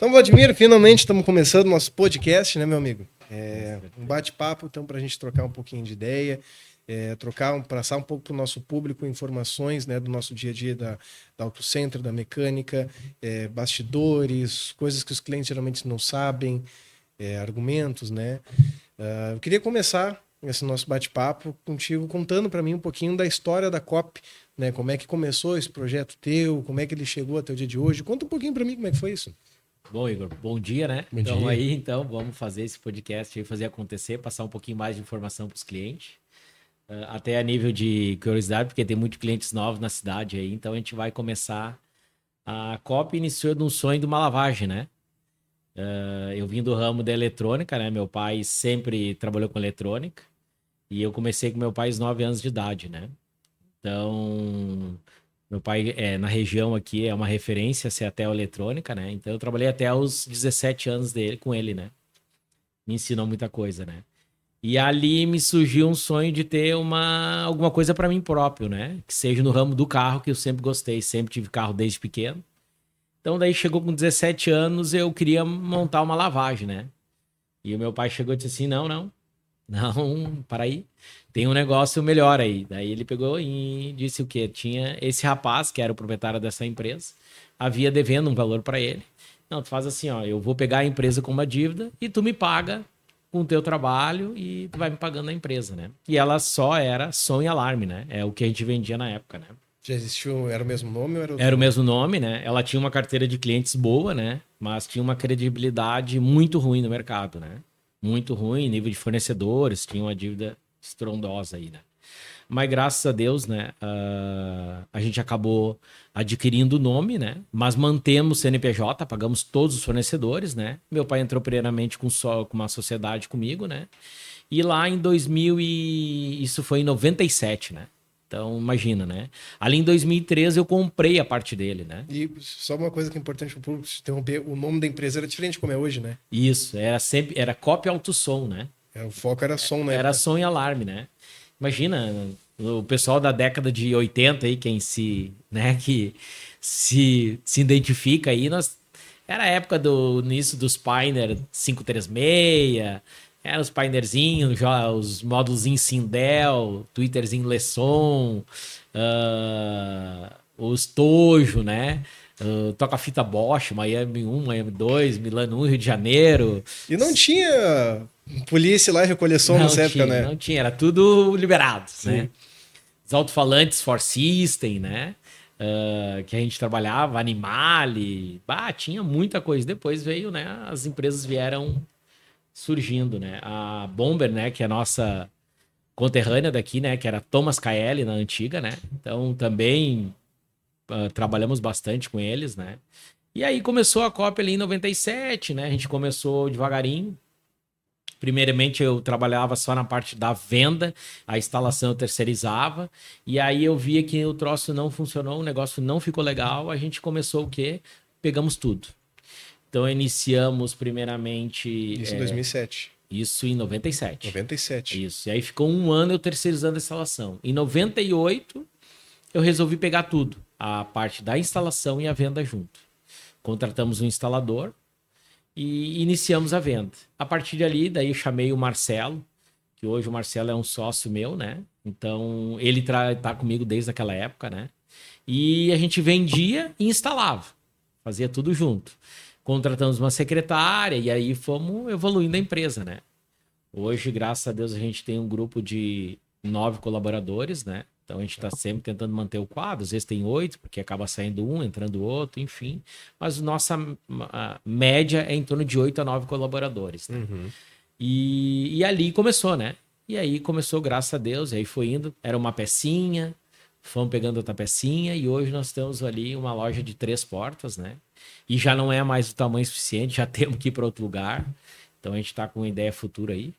Então, Vladimir, finalmente estamos começando nosso podcast, né, meu amigo? Um bate-papo, então, para a gente trocar um pouquinho de ideia, passar um pouco para o nosso público informações, né, do nosso dia a dia da Auto Center, da mecânica, bastidores, coisas que os clientes geralmente não sabem, argumentos, né? Eu queria começar esse nosso bate-papo contigo contando para mim um pouquinho da história da COP, né? Como é que começou esse projeto teu, como é que ele chegou até o dia de hoje. Conta um pouquinho para mim como é que foi isso. Bom, Igor, bom dia, né? Bom Então dia. aí, vamos fazer esse podcast aí, fazer acontecer, passar um pouquinho mais de informação para os clientes, até a nível de curiosidade, porque tem muitos clientes novos na cidade aí, então a gente vai começar. A COP iniciou de um sonho de uma lavagem, né? Eu vim do ramo da eletrônica, né? Meu pai sempre trabalhou com eletrônica e eu comecei com meu pai aos 9 anos de idade, né? Então, meu pai na região aqui é uma referência ser até eletrônica, né? Então eu trabalhei até os 17 anos dele com ele, né? Me ensinou muita coisa, né? E ali me surgiu um sonho de ter alguma coisa para mim próprio, né? Que seja no ramo do carro, que eu sempre gostei, sempre tive carro desde pequeno. Então daí chegou com 17 anos, eu queria montar uma lavagem, né? E o meu pai chegou e disse assim: "Não, não. Não, para aí. Tem um negócio melhor aí." Daí ele pegou e disse o quê? Tinha esse rapaz, que era o proprietário dessa empresa, havia devendo um valor para ele. Não, tu faz assim, ó, eu vou pegar a empresa com uma dívida e tu me paga com o teu trabalho e tu vai me pagando a empresa, né? E ela só era som e alarme, né? É o que a gente vendia na época, né? Já existiu, era o mesmo nome ou era outro Era o nome? mesmo nome, né? Ela tinha uma carteira de clientes boa, né? Mas tinha uma credibilidade muito ruim no mercado, né? Muito ruim, nível de fornecedores, tinha uma dívida estrondosa aí, né? Mas graças a Deus, né? A gente acabou adquirindo o nome, né? Mas mantemos o CNPJ, pagamos todos os fornecedores, né? Meu pai entrou primeiramente com uma sociedade comigo, né? E lá em 2000 isso foi em 97, né? Então, imagina, né? Ali em 2013 eu comprei a parte dele, né? E só uma coisa que é importante para o público se interromper, o nome da empresa era diferente como é hoje, né? Isso, era Cop Alto Som, né? O foco era som na Era época. som e alarme, né? Imagina, o pessoal da década de 80 aí, quem se, né, que se identifica aí, era a época do início dos Pioneer 536, eram os Pioneerzinhos, os módulos em Sindel, Twitterzinho Lesson, os Tojo, né? Toca-fita Bosch, Miami 1, Miami 2, Milano 1, Rio de Janeiro. E não tinha polícia lá e recolher som Não nessa época, tinha, né? não tinha, era tudo liberado, né? Sim. Os alto-falantes For System, né? Que a gente trabalhava, Animale, tinha muita coisa. Depois veio, né? As empresas vieram surgindo, né? A Bomber, né? Que é a nossa conterrânea daqui, né? Que era Thomas KL na antiga, né? Então também trabalhamos bastante com eles, né? E aí começou a Copa ali em 97, né? A gente começou devagarinho. Primeiramente eu trabalhava só na parte da venda, a instalação eu terceirizava, e aí eu via que o troço não funcionou, o negócio não ficou legal, a gente começou o quê? Pegamos tudo. Então iniciamos primeiramente Isso em 2007. isso em 97. 97. Isso. E aí ficou um ano eu terceirizando a instalação. Em 98 eu resolvi pegar tudo, a parte da instalação e a venda junto. Contratamos um instalador, e iniciamos a venda. A partir dali, daí eu chamei o Marcelo, que hoje o Marcelo é um sócio meu, né? Então, ele tá comigo desde aquela época, né? E a gente vendia e instalava. Fazia tudo junto. Contratamos uma secretária e aí fomos evoluindo a empresa, né? Hoje, graças a Deus, a gente tem um grupo de 9 colaboradores, né? Então a gente está sempre tentando manter o quadro. Às vezes tem 8, porque acaba saindo um, entrando outro, enfim. Mas nossa média é em torno de 8 a 9 colaboradores, né? Uhum. E ali começou, né? E aí começou, graças a Deus, e aí foi indo. Era uma pecinha, fomos pegando outra pecinha, e hoje nós temos ali uma loja de 3 portas, né? E já não é mais o tamanho suficiente, já temos que ir para outro lugar. Então a gente está com uma ideia futura aí.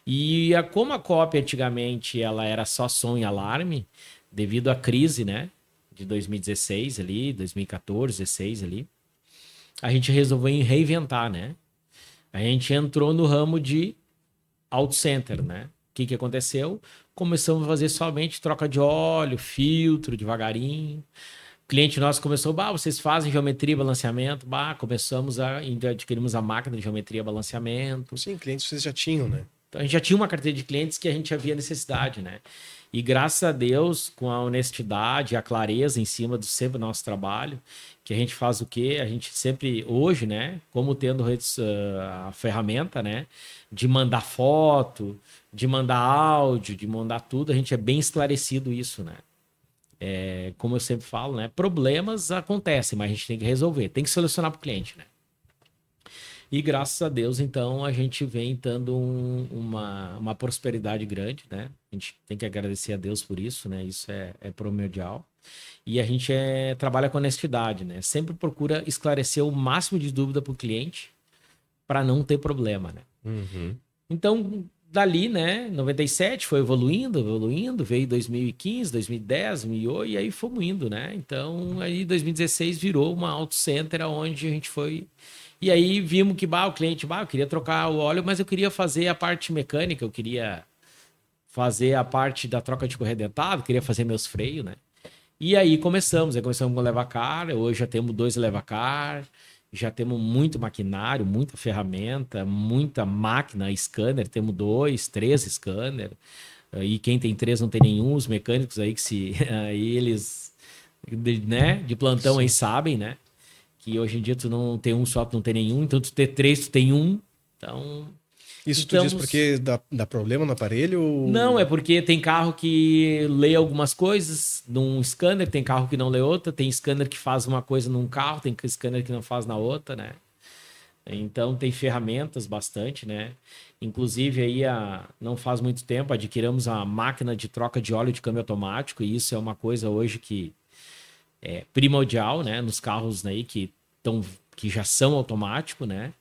E como a Coop antigamente ela era só som e alarme, devido à crise, né? De 2016 ali, 2014, 16 ali, a gente resolveu reinventar, né? A gente entrou no ramo de auto center, né? O que aconteceu? Começamos a fazer somente troca de óleo, filtro, devagarinho. cliente nosso começou, vocês fazem geometria e balanceamento, adquirimos a máquina de geometria e balanceamento. Sim, clientes vocês já tinham, né? Então, a gente já tinha uma carteira de clientes que a gente havia necessidade, né? E graças a Deus, com a honestidade, a clareza em cima do sempre nosso trabalho, que a gente faz o quê? A gente sempre, hoje, né? Como tendo a ferramenta, né? De mandar foto, de mandar áudio, de mandar tudo, a gente é bem esclarecido isso, né? Como eu sempre falo, né? Problemas acontecem, mas a gente tem que resolver, tem que solucionar para o cliente, né? E graças a Deus, então, a gente vem dando uma prosperidade grande, né? A gente tem que agradecer a Deus por isso, né? Isso é primordial. E a gente trabalha com honestidade, né? Sempre procura esclarecer o máximo de dúvida para o cliente para não ter problema, né? Uhum. Então, dali, né? 97 foi evoluindo, veio 2015, 2010, 2008, e aí fomos indo, né? Então, aí 2016 virou uma auto center onde a gente foi. E aí vimos que o cliente, eu queria trocar o óleo, mas eu queria fazer a parte mecânica, eu queria fazer a parte da troca de correia dentada, queria fazer meus freios, né? E aí começamos com o Levacar, hoje já temos 2 Levacar, já temos muito maquinário, muita ferramenta, muita máquina, scanner, temos 2, 3 scanner, e quem tem 3 não tem nenhum, os mecânicos aí aí eles, né, de plantão aí sabem, né? Que hoje em dia tu não tem um só, tu não tem nenhum, então tu ter 3, tu tem um. Então. Isso tu diz porque dá problema no aparelho? Ou... Não, é porque tem carro que lê algumas coisas num scanner, tem carro que não lê outra, tem scanner que faz uma coisa num carro, tem scanner que não faz na outra, né? Então tem ferramentas bastante, né? Inclusive aí não faz muito tempo adquirimos a máquina de troca de óleo de câmbio automático, e isso é uma coisa hoje que é primordial, né? Nos carros aí que já são automáticos, né?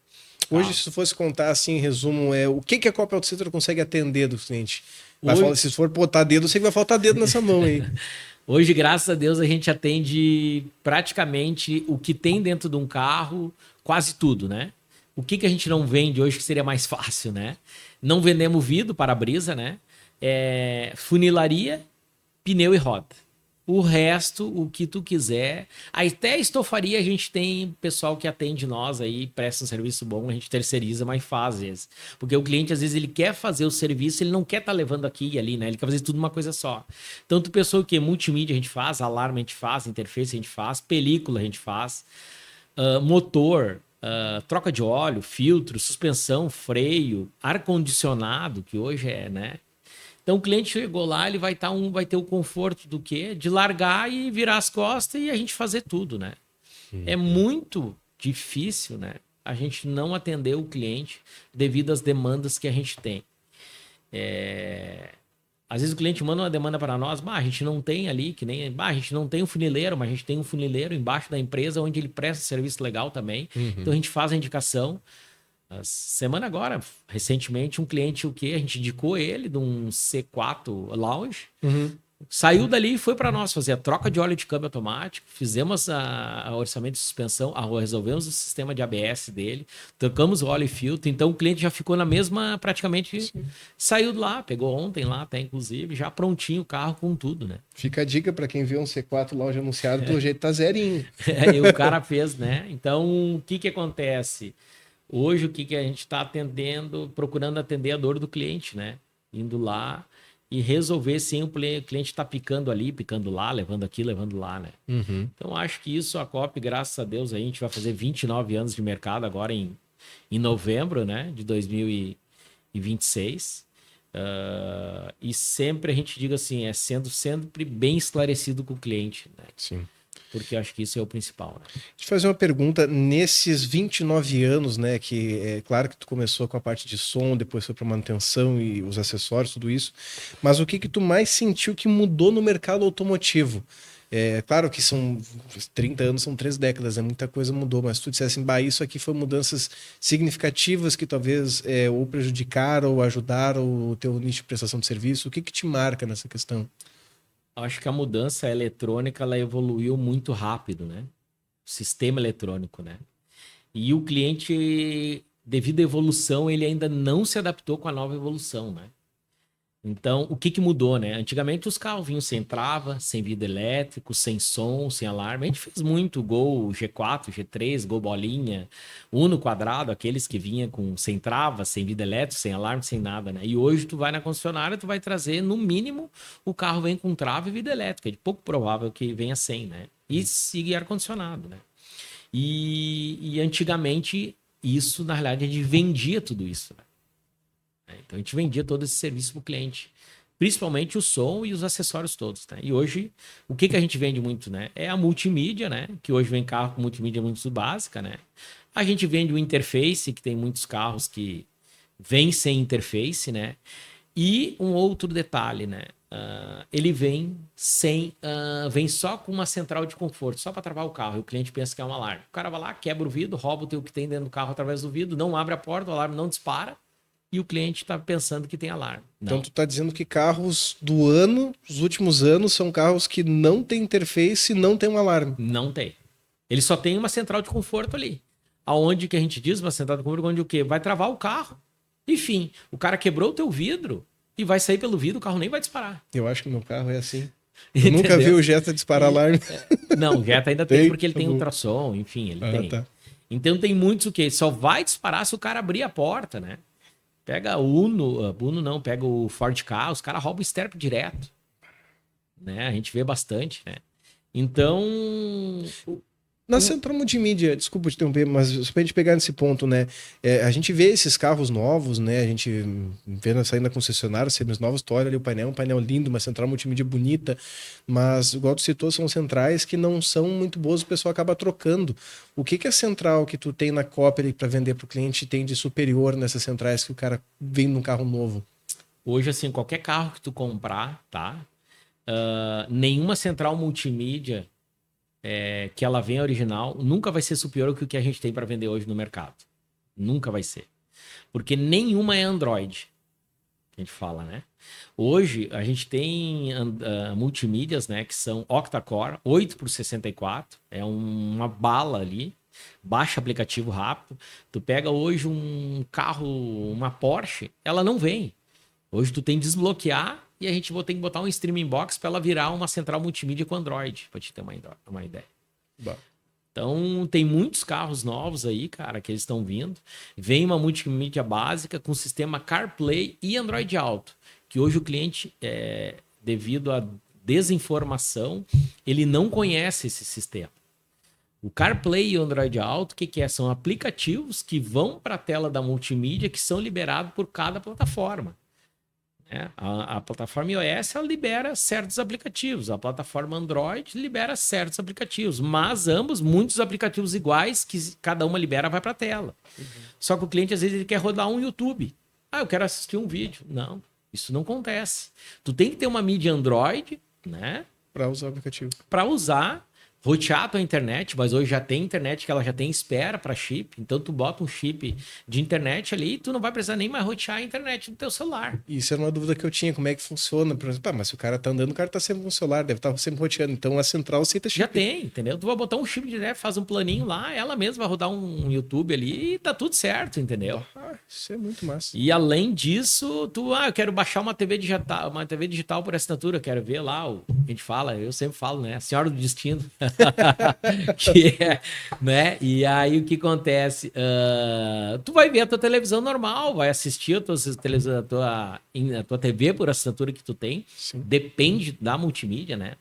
Hoje, se tu fosse contar assim, em resumo, o que a Copa Auto Center consegue atender do cliente? Falar, se for botar dedo, eu sei que vai faltar dedo nessa mão aí. Hoje, graças a Deus, a gente atende praticamente o que tem dentro de um carro, quase tudo, né? O que a gente não vende hoje que seria mais fácil, né? Não vendemos vidro, para-brisa, né? Funilaria, pneu e roda. O resto, o que tu quiser. Até estofaria a gente tem pessoal que atende nós aí, presta um serviço bom, a gente terceiriza, mas faz às vezes. Porque o cliente, às vezes, ele quer fazer o serviço, ele não quer estar levando aqui e ali, né? Ele quer fazer tudo uma coisa só. Então, tu pensou o quê? Multimídia a gente faz, alarme a gente faz, interface a gente faz, película a gente faz, motor, troca de óleo, filtro, suspensão, freio, ar-condicionado, que hoje né? Então o cliente chegou lá, ele vai ter o conforto do quê? De largar e virar as costas e a gente fazer tudo, né? É muito difícil, né? A gente não atender o cliente devido às demandas que a gente tem. Às vezes o cliente manda uma demanda para nós, a gente não tem ali, a gente não tem um funileiro, mas a gente tem um funileiro embaixo da empresa onde ele presta serviço legal também. Então a gente faz a indicação. Semana agora, recentemente, um cliente, a gente indicou ele de um C4 Lounge, saiu dali e foi para nós fazer a troca de óleo de câmbio automático, fizemos a orçamento de suspensão, resolvemos o sistema de ABS dele, trocamos o óleo e filtro, então o cliente já ficou na mesma, praticamente. Sim. Saiu de lá, pegou ontem lá até inclusive, já prontinho o carro com tudo, né? Fica a dica para quem vê um C4 Lounge anunciado, do jeito tá zerinho. E o cara fez, né? Então, o que acontece? Hoje, o que a gente está atendendo, procurando atender a dor do cliente, né? Indo lá e resolver sem o cliente estar picando ali, picando lá, levando aqui, levando lá, né? Então, acho que isso, a COP, graças a Deus, a gente vai fazer 29 anos de mercado agora em novembro, né? De 2026. E sempre a gente diga assim, sendo sempre bem esclarecido com o cliente, né? Sim. Porque eu acho que isso é o principal, né? Deixa eu fazer uma pergunta. Nesses 29 anos, né, que é claro que tu começou com a parte de som, depois foi para manutenção e os acessórios, tudo isso, mas o que tu mais sentiu que mudou no mercado automotivo? Claro que são 30 anos, são 3 décadas, muita coisa mudou, mas se tu dissesse assim, isso aqui foi mudanças significativas que talvez ou prejudicaram ou ajudaram o teu nicho de prestação de serviço, o que te marca nessa questão? Acho que a mudança eletrônica ela evoluiu muito rápido, né? O sistema eletrônico, né? E o cliente, devido à evolução, ele ainda não se adaptou com a nova evolução, né? Então, o que mudou, né? Antigamente os carros vinham sem trava, sem vidro elétrico, sem som, sem alarme. A gente fez muito Gol G4, G3, Gol bolinha, Uno quadrado, aqueles que vinha com sem trava, sem vidro elétrico, sem alarme, sem nada, né? E hoje tu vai na concessionária, tu vai trazer, no mínimo, o carro vem com trava e vidro elétrico. É de pouco provável que venha sem, né? E siga ar-condicionado, né? E antigamente, isso, na realidade, a gente vendia tudo isso, né? Então a gente vendia todo esse serviço para o cliente, principalmente o som e os acessórios todos, né? E hoje, o que a gente vende muito, né? É a multimídia, né? Que hoje vem carro com multimídia muito básica, né? A gente vende o interface, que tem muitos carros que vêm sem interface, né? E um outro detalhe, né? Ele vem vem só com uma central de conforto, só para travar o carro. E o cliente pensa que é um alarme. O cara vai lá, quebra o vidro, rouba o que tem dentro do carro através do vidro, não abre a porta, o alarme não dispara. E o cliente está pensando que tem alarme. Não. Então tu está dizendo que carros do ano, os últimos anos, são carros que não tem interface e não tem um alarme. Não tem. Ele só tem uma central de conforto ali. Aonde que a gente diz uma central de conforto, onde o quê? Vai travar o carro. Enfim, o cara quebrou o teu vidro e vai sair pelo vidro, o carro nem vai disparar. Eu acho que meu carro é assim. Eu nunca vi o Jetta disparar alarme. Não, o Jetta ainda tem porque ele tem ultrassom, enfim, ele tem. Tá. Então tem muitos o quê? Só vai disparar se o cara abrir a porta, né? Pega o Uno não, pega o Ford Ka, os caras roubam o Sterp direto. Né? A gente vê bastante, né? Então... Na central multimídia, desculpa te interromper, mas só pra gente pegar nesse ponto, né? A gente vê esses carros novos, né? A gente vê saindo da concessionária, sendo novos, tu olha ali o painel, um painel lindo, uma central multimídia bonita, mas, igual tu citou, são centrais que não são muito boas, o pessoal acaba trocando. O que a central que tu tem na Copper para vender para o cliente tem de superior nessas centrais que o cara vem num carro novo? Hoje, assim, qualquer carro que tu comprar, tá? Nenhuma central multimídia que ela venha original nunca vai ser superior ao que o que a gente tem para vender hoje no mercado. Nunca vai ser. Porque nenhuma é Android. A gente fala, né? Hoje a gente tem multimídias, né? Que são octa-core, 8x64. É uma bala ali. Baixa aplicativo rápido. Tu pega hoje um carro, uma Porsche, ela não vem. Hoje tu tem que desbloquear e a gente vai ter que botar um streaming box para ela virar uma central multimídia com Android, para te ter uma ideia. Bom. Então, tem muitos carros novos aí, cara, que eles estão vindo. Vem uma multimídia básica com sistema CarPlay e Android Auto, que hoje o cliente, devido à desinformação, ele não conhece esse sistema. O CarPlay e o Android Auto, o que é? São aplicativos que vão para a tela da multimídia que são liberados por cada plataforma. A plataforma iOS ela libera certos aplicativos, a plataforma Android libera certos aplicativos, mas muitos aplicativos iguais que cada uma libera vai para a tela. Só que o cliente às vezes ele quer rodar um YouTube. Eu quero assistir um vídeo. Não, isso não acontece. Tu tem que ter uma mídia Android, né? Para usar o aplicativo. Para usar, rotear a tua internet, mas hoje já tem internet que ela já tem espera para chip, então tu bota um chip de internet ali e tu não vai precisar nem mais rotear a internet do teu celular. Isso era uma dúvida que eu tinha, como é que funciona? Por exemplo, mas se o cara tá andando, o cara tá sempre com o celular, deve estar sempre roteando, então a central aceita chip. Já tem, entendeu? Tu vai botar um chip direto, faz um planinho lá, ela mesma vai rodar um YouTube ali e tá tudo certo, entendeu? Isso é muito massa. E além disso, eu quero baixar uma TV digital por assinatura, quero ver lá, a gente fala, eu sempre falo, né? A Senhora do Destino. Né? E aí o que acontece? Tu vai ver a tua televisão normal, vai assistir a tua TV por assinatura que tu tem. Sim. Depende da multimídia, né?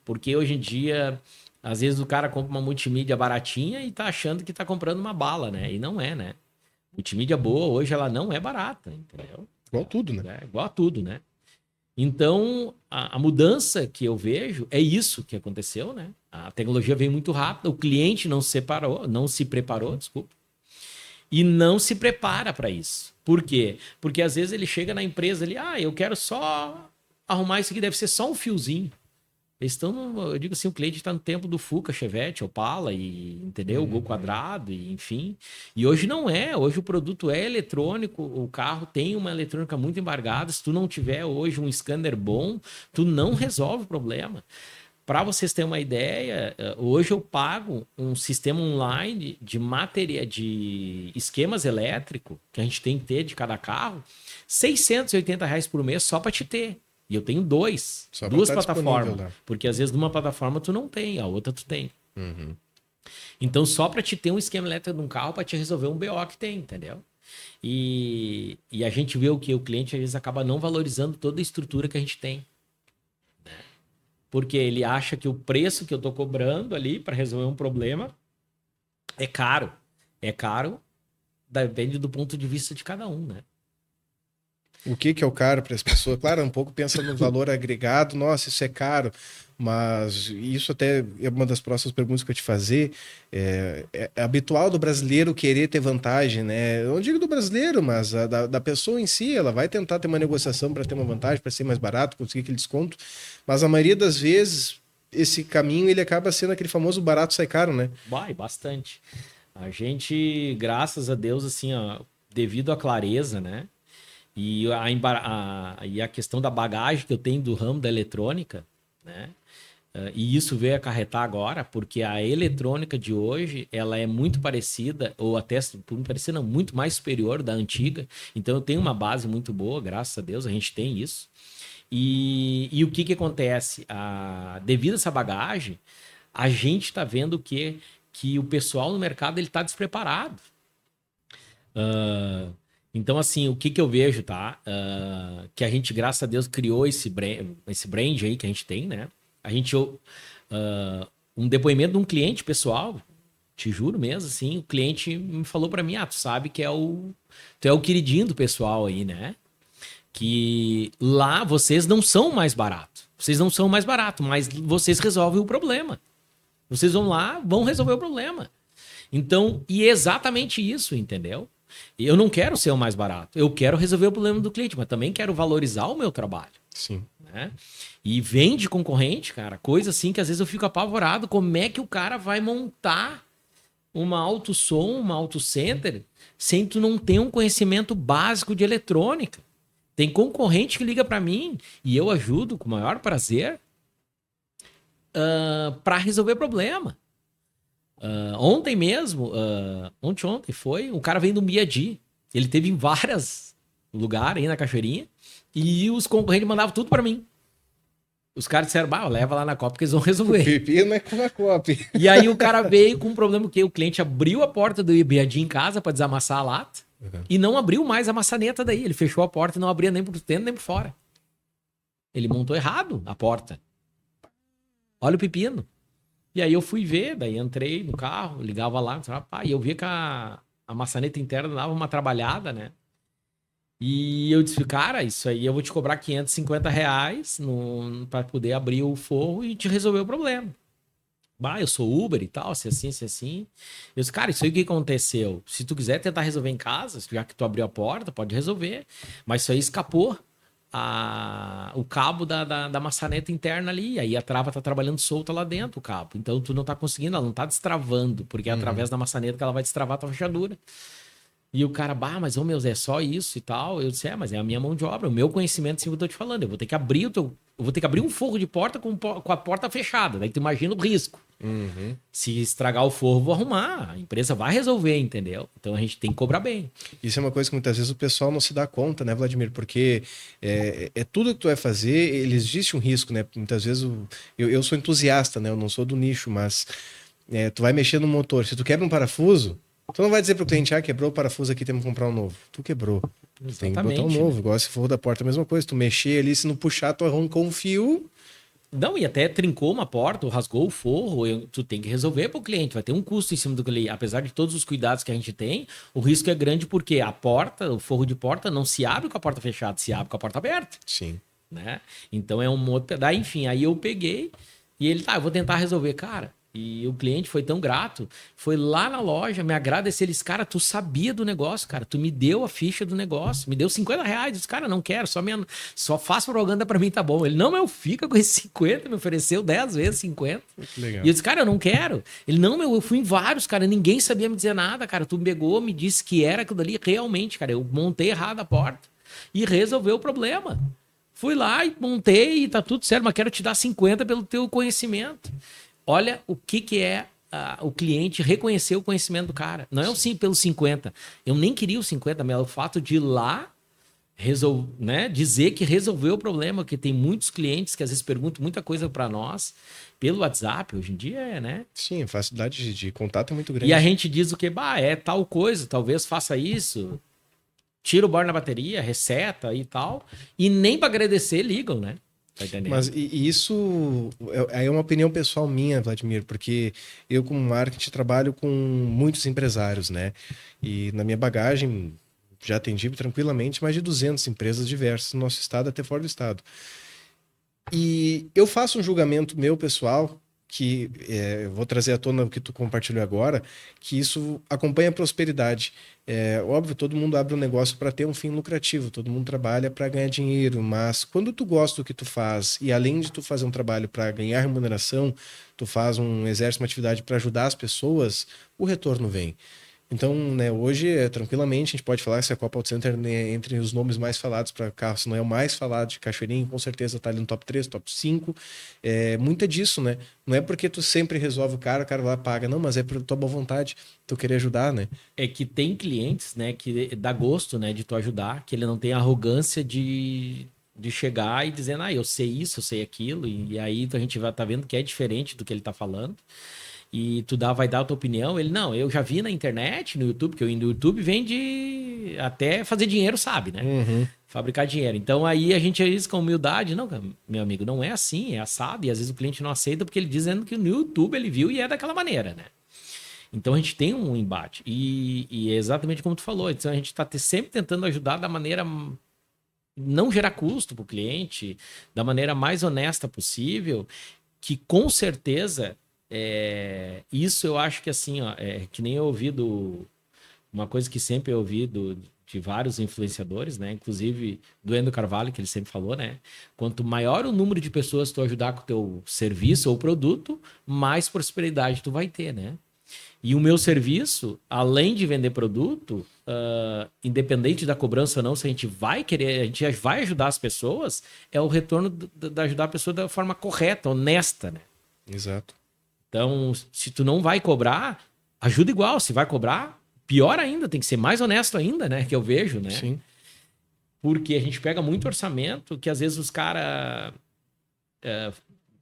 Porque hoje em dia, às vezes o cara compra uma multimídia baratinha e tá achando que tá comprando uma bala, né? E não é, né? Multimídia boa hoje ela não é barata, entendeu? Igual tudo, né? Igual a tudo, né? Então, a mudança que eu vejo é isso que aconteceu, né? A tecnologia veio muito rápido, o cliente não se preparou, desculpa, e não se prepara para isso. Por quê? Porque às vezes ele chega na empresa ali, eu quero só arrumar isso aqui, deve ser só um fiozinho. Eles estão, eu digo assim, o cliente está no tempo do Fuca, Chevette, Opala, entendeu? O Gol quadrado, enfim. E hoje não é, hoje o produto é eletrônico, o carro tem uma eletrônica muito embargada, se tu não tiver hoje um scanner bom, tu não resolve o problema. Para vocês terem uma ideia, hoje eu pago um sistema online de esquemas elétricos que a gente tem que ter de cada carro, R$ 680 por mês só para te ter. E eu tenho duas plataformas. Porque às vezes numa plataforma tu não tem, a outra tu tem. Uhum. Então só para te ter um esquema elétrico de um carro para te resolver um BO que tem, entendeu? E a gente vê o que o cliente às vezes acaba não valorizando toda a estrutura que a gente tem. Porque ele acha que o preço que eu tô cobrando ali para resolver um problema é caro. É caro, depende do ponto de vista de cada um, né? O que é o caro para as pessoas? Claro, um pouco pensa no valor agregado, nossa, isso é caro, mas isso até é uma das próximas perguntas que eu te fazer. É habitual do brasileiro querer ter vantagem, né? Eu não digo do brasileiro, mas da pessoa em si, ela vai tentar ter uma negociação para ter uma vantagem, para ser mais barato, conseguir aquele desconto, mas a maioria das vezes esse caminho ele acaba sendo aquele famoso barato sai caro, né? Vai, bastante. A gente, graças a Deus, assim, ó, devido à clareza, né? E a questão da bagagem que eu tenho do ramo da eletrônica, né? E isso veio acarretar agora, porque a eletrônica de hoje, ela é muito parecida, ou até, por me parecer, não, muito mais superior da antiga. Então, eu tenho uma base muito boa, graças a Deus, a gente tem isso. E o que acontece? Devido a essa bagagem, a gente está vendo que o pessoal no mercado está despreparado. Então, assim, o que eu vejo, tá? Que a gente, graças a Deus, criou esse brand aí que a gente tem, né? A gente... um depoimento de um cliente pessoal, te juro mesmo, assim, o cliente me falou para mim, tu sabe que tu é o queridinho do pessoal aí, né? Que lá vocês não são mais barato. Vocês não são mais barato, mas vocês resolvem o problema. Vocês vão lá, vão resolver o problema. Então, e é exatamente isso, entendeu? Eu não quero ser o mais barato. Eu quero resolver o problema do cliente, mas também quero valorizar o meu trabalho. Sim. Né? E vem de concorrente, cara, coisa assim que às vezes eu fico apavorado. Como é que o cara vai montar uma AutoSom, uma AutoCenter, sem tu não ter um conhecimento básico de eletrônica? Tem concorrente que liga para mim e eu ajudo com o maior prazer para resolver problema. Ontem mesmo, ontem foi, o cara veio do Miadi. Ele teve em vários lugares aí na Cachoeirinha e os concorrentes mandavam tudo para mim. Os caras disseram, leva lá na Copa que eles vão resolver. O pepino é com a Copa. E aí o cara veio com um problema que o cliente abriu a porta do Miadi em casa para desamassar a lata. E não abriu mais a maçaneta daí. Ele fechou a porta e não abria nem por dentro nem por fora. Ele montou errado a porta. Olha o pepino. E aí eu fui ver, daí entrei no carro, ligava lá, e eu vi que a maçaneta interna dava uma trabalhada, né? E eu disse, cara, isso aí eu vou te cobrar R$550 para poder abrir o forro e te resolver o problema. Eu sou Uber e tal, se assim, se assim. Eu disse, cara, isso aí o que aconteceu? Se tu quiser tentar resolver em casa, já que tu abriu a porta, pode resolver. Mas isso aí escapou o cabo da maçaneta interna ali. Aí a trava tá trabalhando solta lá dentro, o cabo. Então tu não tá conseguindo, ela não tá destravando, porque é através da maçaneta que ela vai destravar a tua fechadura. E o cara, mas ô meu, é só isso e tal. Eu disse, mas é a minha mão de obra, o meu conhecimento, assim, que eu tô te falando. Eu vou ter que abrir um forro de porta com a porta fechada. Daí tu imagina o risco. Uhum. Se estragar o forro, vou arrumar. A empresa vai resolver, entendeu? Então a gente tem que cobrar bem. Isso é uma coisa que muitas vezes o pessoal não se dá conta, né, Vladimir? Porque tudo que tu vai fazer, existe um risco, né? Muitas vezes eu sou entusiasta, né? Eu não sou do nicho, mas tu vai mexer no motor. Se tu quebra um parafuso, tu não vai dizer pro cliente, quebrou o parafuso aqui, temos que comprar um novo. Tu quebrou. Tu tem que botar um novo. Né? Igual se for da porta, a mesma coisa. Tu mexer ali, se não puxar, tu arrancou um fio. Não, e até trincou uma porta, ou rasgou o forro, tu tem que resolver para o cliente, vai ter um custo em cima do cliente. Apesar de todos os cuidados que a gente tem, o risco é grande porque a porta, o forro de porta não se abre com a porta fechada, se abre com a porta aberta. Sim. Né? Então é um outro pedaço. Enfim, aí eu peguei e ele, eu vou tentar resolver. Cara, e o cliente foi tão grato, foi lá na loja me agradecer. Eles, cara, tu sabia do negócio, cara, tu me deu a ficha do negócio, me deu R$50. Eu disse, cara, não quero, só faz propaganda pra mim, tá bom. Ele, não, fica com esses 50, me ofereceu 10 vezes 50. Legal. E eu disse, cara, eu não quero. Ele, não, eu fui em vários, cara, ninguém sabia me dizer nada, cara, tu me pegou, me disse que era aquilo ali, realmente, cara, eu montei errado a porta e resolveu o problema. Fui lá e montei e tá tudo certo, mas quero te dar 50 pelo teu conhecimento. Olha o que é o cliente reconhecer o conhecimento do cara. Não é o sim pelos 50. Eu nem queria os 50, mas é o fato de ir lá né, dizer que resolveu o problema, que tem muitos clientes que às vezes perguntam muita coisa para nós pelo WhatsApp, hoje em dia né? Sim, a facilidade de contato é muito grande. E a gente diz o que? É tal coisa, talvez faça isso, tira o bar na bateria, reseta e tal, e nem para agradecer ligam, né? Tá entendendo? Mas isso é uma opinião pessoal minha, Vladimir, porque eu, como marketing, trabalho com muitos empresários, né? E na minha bagagem já atendi tranquilamente mais de 200 empresas diversas no nosso estado, até fora do estado. E eu faço um julgamento meu pessoal, que eu vou trazer à tona o que tu compartilhou agora, que isso acompanha a prosperidade. É óbvio, todo mundo abre um negócio para ter um fim lucrativo, todo mundo trabalha para ganhar dinheiro, mas quando tu gosta do que tu faz e além de tu fazer um trabalho para ganhar remuneração, tu faz exerce uma atividade para ajudar as pessoas, o retorno vem. Então, né, hoje, tranquilamente, a gente pode falar que a Copa Auto Center, né, entre os nomes mais falados para carro, se não é o mais falado de Cachoeirinha, com certeza está ali no top 3, top 5. Muita disso, né? Não é porque tu sempre resolve o cara vai lá paga, não, mas é por tua boa vontade, tu querer ajudar, né? É que tem clientes, né, que dá gosto, né, de tu ajudar, que ele não tem arrogância de chegar e dizer, eu sei isso, eu sei aquilo, e aí a gente vai tá vendo que é diferente do que ele tá falando. E vai dar a tua opinião. Ele, não, eu já vi na internet, no YouTube, que no YouTube vende até fazer dinheiro, sabe, né? Uhum. Fabricar dinheiro. Então aí a gente diz com humildade, não, meu amigo, não é assim, é assado. E às vezes o cliente não aceita porque ele dizendo que no YouTube ele viu e é daquela maneira, né? Então a gente tem um embate. E é exatamente como tu falou. Então a gente está sempre tentando ajudar da maneira não gerar custo para o cliente, da maneira mais honesta possível, que com certeza isso eu acho que assim, ó, que nem eu ouvi uma coisa que sempre eu ouvi de vários influenciadores, né? Inclusive do Endo Carvalho, que ele sempre falou, né? Quanto maior o número de pessoas tu ajudar com o teu serviço ou produto, mais prosperidade tu vai ter, né? E o meu serviço, além de vender produto, independente da cobrança ou não, se a gente vai querer, a gente vai ajudar as pessoas, é o retorno de ajudar a pessoa da forma correta, honesta, né? Exato. Então, se tu não vai cobrar, ajuda igual. Se vai cobrar, pior ainda, tem que ser mais honesto ainda, né? Que eu vejo, né? Sim. Porque a gente pega muito orçamento que às vezes os caras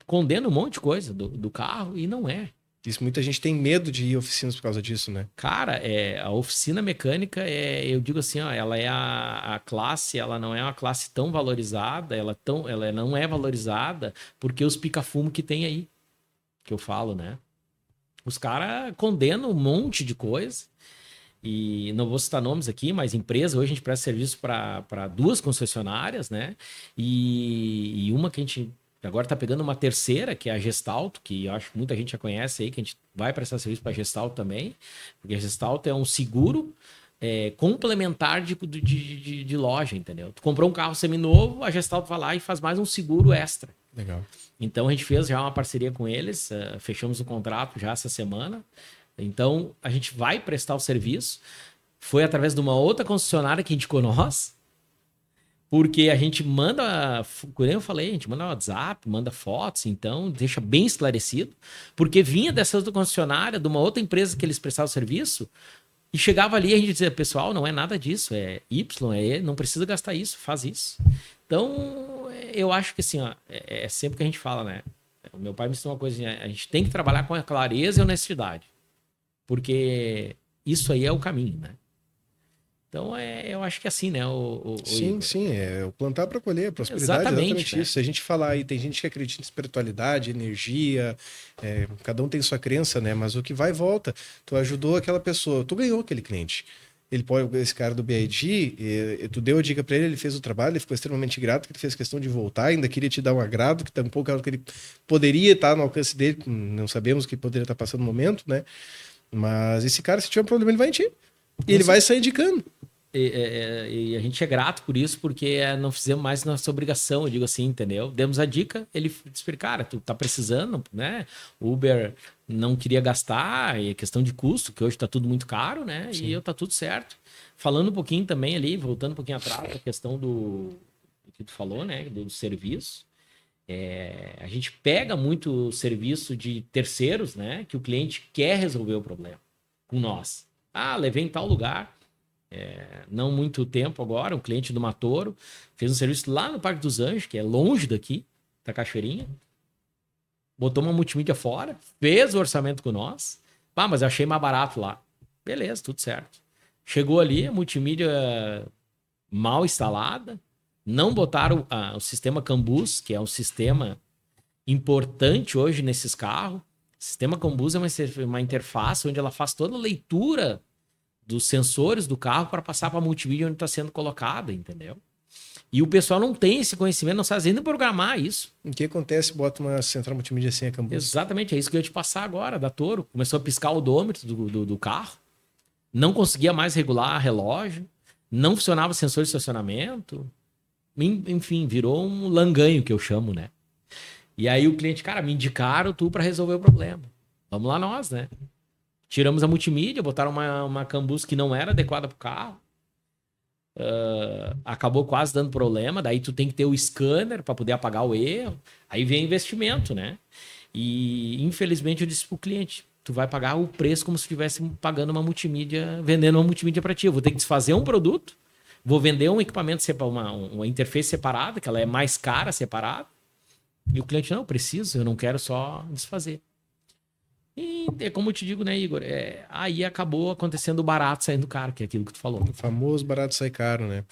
condenam um monte de coisa do carro e não é. Isso, muita gente tem medo de ir a oficinas por causa disso, né? Cara, a oficina mecânica, eu digo assim, ó, ela é a classe, ela não é uma classe tão valorizada, ela não é valorizada porque os pica-fumo que tem aí, que eu falo, né? Os caras condenam um monte de coisa. E não vou citar nomes aqui, mas empresa, hoje a gente presta serviço para 2 concessionárias, né? E uma que a gente agora está pegando uma terceira, que é a Gestalto, que eu acho que muita gente já conhece aí, que a gente vai prestar serviço para a Gestalto também, porque a Gestalto é um seguro complementar de loja, entendeu? Tu comprou um carro seminovo, a Gestalto vai lá e faz mais um seguro extra. Legal. Então a gente fez já uma parceria com eles, fechamos o contrato já essa semana. Então a gente vai prestar o serviço. Foi através de uma outra concessionária que indicou nós, porque a gente manda, como eu falei, a gente manda WhatsApp, manda fotos, então deixa bem esclarecido, porque vinha dessa outra concessionária, de uma outra empresa que eles prestavam serviço, e chegava ali e a gente dizia, pessoal, não é nada disso, é Y, não precisa gastar isso, faz isso. Então, eu acho que assim, ó, é sempre que a gente fala, né? O meu pai me ensinou uma coisa, a gente tem que trabalhar com a clareza e honestidade, porque isso aí é o caminho, né? Então, eu acho que é assim, né? Sim, sim, o plantar para colher, a prosperidade é exatamente né? isso. Se a gente falar aí, tem gente que acredita em espiritualidade, energia, cada um tem sua crença, né? Mas o que vai e volta. Tu ajudou aquela pessoa, tu ganhou aquele cliente. Esse cara do BID, tu deu a dica para ele fez o trabalho, ele ficou extremamente grato, que ele fez questão de voltar, ainda queria te dar um agrado, que tampouco era o que ele poderia estar no alcance dele, não sabemos o que poderia estar passando no momento, né? Mas esse cara, se tiver um problema, ele vai em ti. E ele vai sair indicando. E a gente é grato por isso, porque não fizemos mais nossa obrigação, eu digo assim, entendeu? Demos a dica, ele disse, cara, tu tá precisando, né? O Uber não queria gastar, é questão de custo, que hoje tá tudo muito caro, né? Sim. E tá tudo certo. Falando um pouquinho também ali, voltando um pouquinho atrás, a questão que tu falou, né, do serviço. A gente pega muito serviço de terceiros, né, que o cliente quer resolver o problema com nós. Levei em tal lugar, não muito tempo agora, um cliente do Matouro fez um serviço lá no Parque dos Anjos, que é longe daqui, da Cachoeirinha, botou uma multimídia fora, fez o orçamento com nós, mas eu achei mais barato lá. Beleza, tudo certo. Chegou ali, a multimídia mal instalada, não botaram o sistema Cambus, que é um sistema importante hoje nesses carros. O sistema Cambus é uma interface onde ela faz toda a leitura dos sensores do carro para passar para a multimídia onde está sendo colocada, entendeu? E o pessoal não tem esse conhecimento, não sabe nem programar isso. O que acontece? Bota uma central multimídia sem a Cambus. Exatamente, é isso que eu ia te passar agora, da Toro. Começou a piscar o odômetro do carro, não conseguia mais regular relógio, não funcionava sensor de estacionamento, enfim, virou um langanho que eu chamo, né? E aí o cliente, cara, me indicaram tu para resolver o problema. Vamos lá nós, né? Tiramos a multimídia, botaram uma Cambus que não era adequada pro carro. Acabou quase dando problema. Daí tu tem que ter o scanner para poder apagar o erro. Aí vem investimento, né? E infelizmente eu disse pro cliente, tu vai pagar o preço como se estivesse pagando uma multimídia, vendendo uma multimídia para ti. Eu vou ter que desfazer um produto, vou vender um equipamento, uma interface separada, que ela é mais cara separada. E o cliente, não, eu preciso, eu não quero só desfazer. E é como eu te digo, né, Igor? Aí acabou acontecendo o barato saindo do cara, que é aquilo que tu falou. O famoso barato sai caro, né?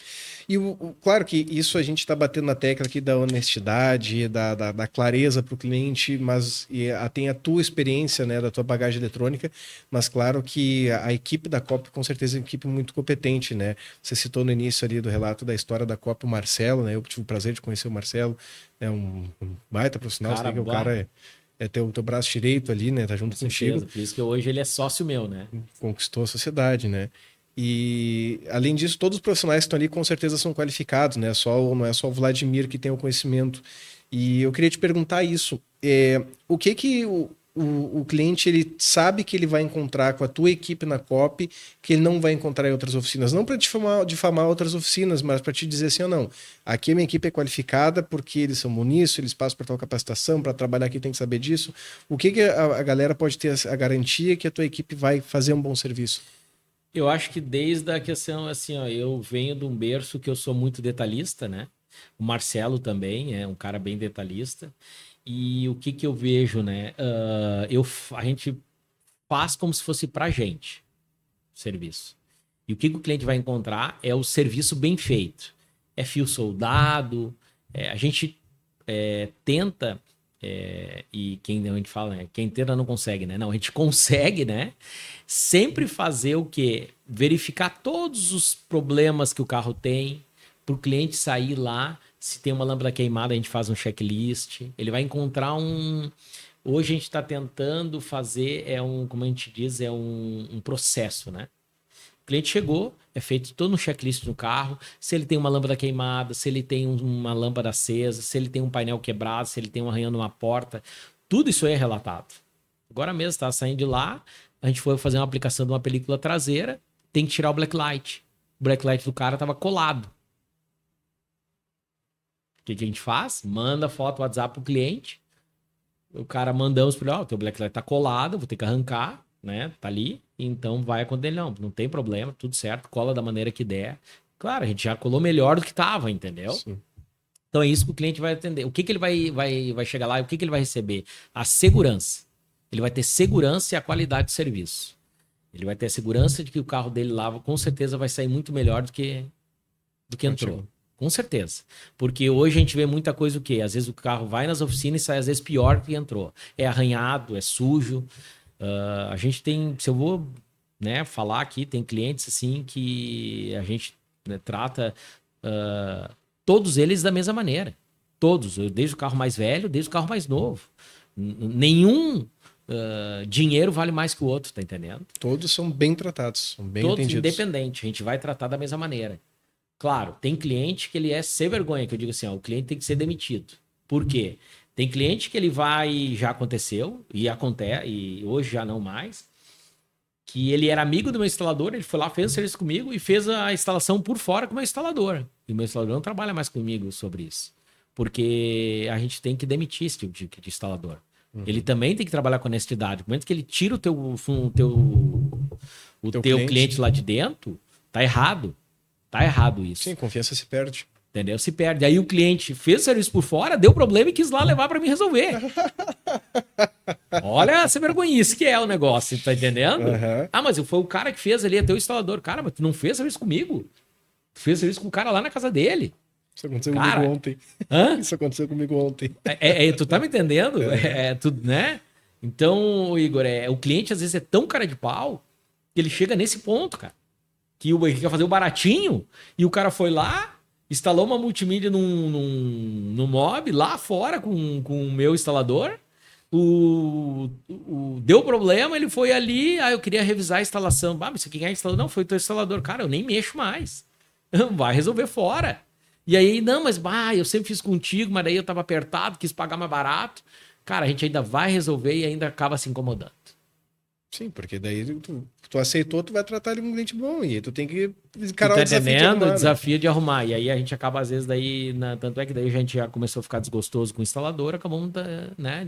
E claro que isso a gente está batendo na tecla aqui da honestidade, da clareza para o cliente, mas tem a tua experiência, né, da tua bagagem eletrônica, mas claro que a equipe da COP com certeza é uma equipe muito competente, né? Você citou no início ali do relato da história da COP o Marcelo, né? Eu tive o prazer de conhecer o Marcelo, é um baita profissional, Cara, você vê que o cara é teu braço direito ali, né? Tá junto contigo. Por isso que hoje ele é sócio meu, né? Conquistou a sociedade, né? E, além disso, todos os profissionais que estão ali com certeza são qualificados, né? Não é só o Vladimir que tem o conhecimento. E eu queria te perguntar isso. O que o cliente ele sabe que ele vai encontrar com a tua equipe na COP que ele não vai encontrar em outras oficinas? Não para difamar outras oficinas, mas para te dizer assim ou não. Aqui a minha equipe é qualificada porque eles são bons nisso, eles passam por tal capacitação, para trabalhar aqui tem que saber disso. O que a galera pode ter a garantia que a tua equipe vai fazer um bom serviço? Eu acho que desde a questão, assim, ó, eu venho de um berço que eu sou muito detalhista, né? O Marcelo também é um cara bem detalhista. E o que eu vejo, né? A gente faz como se fosse pra gente o serviço. E o que o cliente vai encontrar é o serviço bem feito. É fio soldado, a gente tenta, e quem a gente fala, né? Quem tenta não consegue, né? Não, a gente consegue, né? Sempre fazer o quê? Verificar todos os problemas que o carro tem, para o cliente sair lá. Se tem uma lâmpada queimada, a gente faz um checklist. Ele vai encontrar Hoje a gente está tentando fazer, como a gente diz, um processo, né? O cliente chegou, é feito todo um checklist no carro. Se ele tem uma lâmpada queimada, se ele tem uma lâmpada acesa, se ele tem um painel quebrado, se ele tem um arranhão numa porta. Tudo isso aí é relatado. Agora mesmo, está saindo de lá, a gente foi fazer uma aplicação de uma película traseira, tem que tirar o blacklight. O blacklight do cara estava colado. O que a gente faz? Manda foto WhatsApp pro cliente. O cara mandamos para ele, o teu blacklight tá colado, vou ter que arrancar, né? Tá ali. Então vai acontecer. Não tem problema, tudo certo, cola da maneira que der. Claro, a gente já colou melhor do que tava, entendeu? Sim. Então é isso que o cliente vai atender. O que ele vai chegar lá e o que ele vai receber? A segurança. Ele vai ter segurança e a qualidade de serviço. Ele vai ter a segurança de que o carro dele lá com certeza vai sair muito melhor do que entrou. Com certeza. Porque hoje a gente vê muita coisa o quê? Às vezes o carro vai nas oficinas e sai às vezes pior do que entrou. É arranhado, é sujo. A gente tem, se eu vou, né, falar aqui, tem clientes assim que a gente, né, trata todos eles da mesma maneira. Todos, desde o carro mais velho, desde o carro mais novo. Nenhum dinheiro vale mais que o outro, tá entendendo? Todos são bem tratados, são bem todos entendidos. Independente, a gente vai tratar da mesma maneira. Claro, tem cliente que ele é sem vergonha, que eu digo assim, o cliente tem que ser demitido. Por quê? Tem cliente que ele vai, já aconteceu, e acontece, e hoje já não mais. que ele era amigo do meu instalador, ele foi lá, fez o serviço comigo e fez a instalação por fora com o meu instalador. E o meu instalador não trabalha mais comigo sobre isso. Porque a gente tem que demitir esse tipo de instalador. Ele também tem que trabalhar com honestidade. No momento que ele tira o teu cliente lá de dentro, tá errado. Tá errado isso. Sim, confiança se perde. Entendeu? Se perde. Aí o cliente fez o serviço por fora, deu problema e quis lá levar para mim resolver. Olha essa vergonhice que é o negócio, tá entendendo? Uhum. Ah, mas foi o cara que fez ali, é teu instalador. Cara, mas tu não fez serviço comigo. Tu fez serviço com o cara lá na casa dele. Isso aconteceu Cara, comigo ontem. Hã? Isso aconteceu comigo ontem. Tu tá me entendendo? Tudo, né? Então, Igor, o cliente às vezes é tão cara de pau que ele chega nesse ponto, cara. Que ele quer fazer o baratinho e o cara foi lá, instalou uma multimídia num mob lá fora com o meu instalador. Deu problema, ele foi ali, eu queria revisar a instalação. Ah, mas quem é instalador? Não, foi o teu instalador. Cara, eu nem mexo mais. Vai resolver fora. E aí, não, mas eu sempre fiz contigo, mas daí eu tava apertado, quis pagar mais barato. Cara, a gente ainda vai resolver e ainda acaba se incomodando. Sim, porque daí tu aceitou, tu vai tratar ele como um cliente bom. E aí tu tem que encarar Tu tá o desafio de entendendo? arrumar, O desafio de arrumar. E aí a gente acaba, às vezes, daí... Tanto é que daí a gente já começou a ficar desgostoso com o instalador, acabamos, né,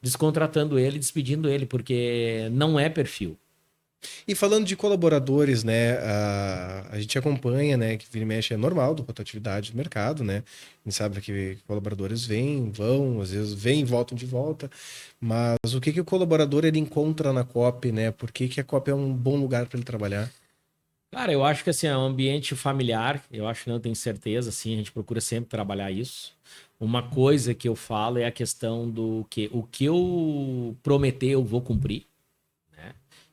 descontratando ele, despedindo ele, porque não é perfil. E falando de colaboradores, né, a gente acompanha, né, que vira e mexe é normal do rotatividade do mercado, né, a gente sabe que colaboradores vêm, vão, às vezes vêm e voltam de volta, mas o que o colaborador ele encontra na Coop, né, por que a Coop é um bom lugar para ele trabalhar? Cara, eu acho que assim, é um ambiente familiar, eu acho que não tenho certeza, assim, a gente procura sempre trabalhar isso. Uma coisa que eu falo é a questão do que o que eu prometer eu vou cumprir.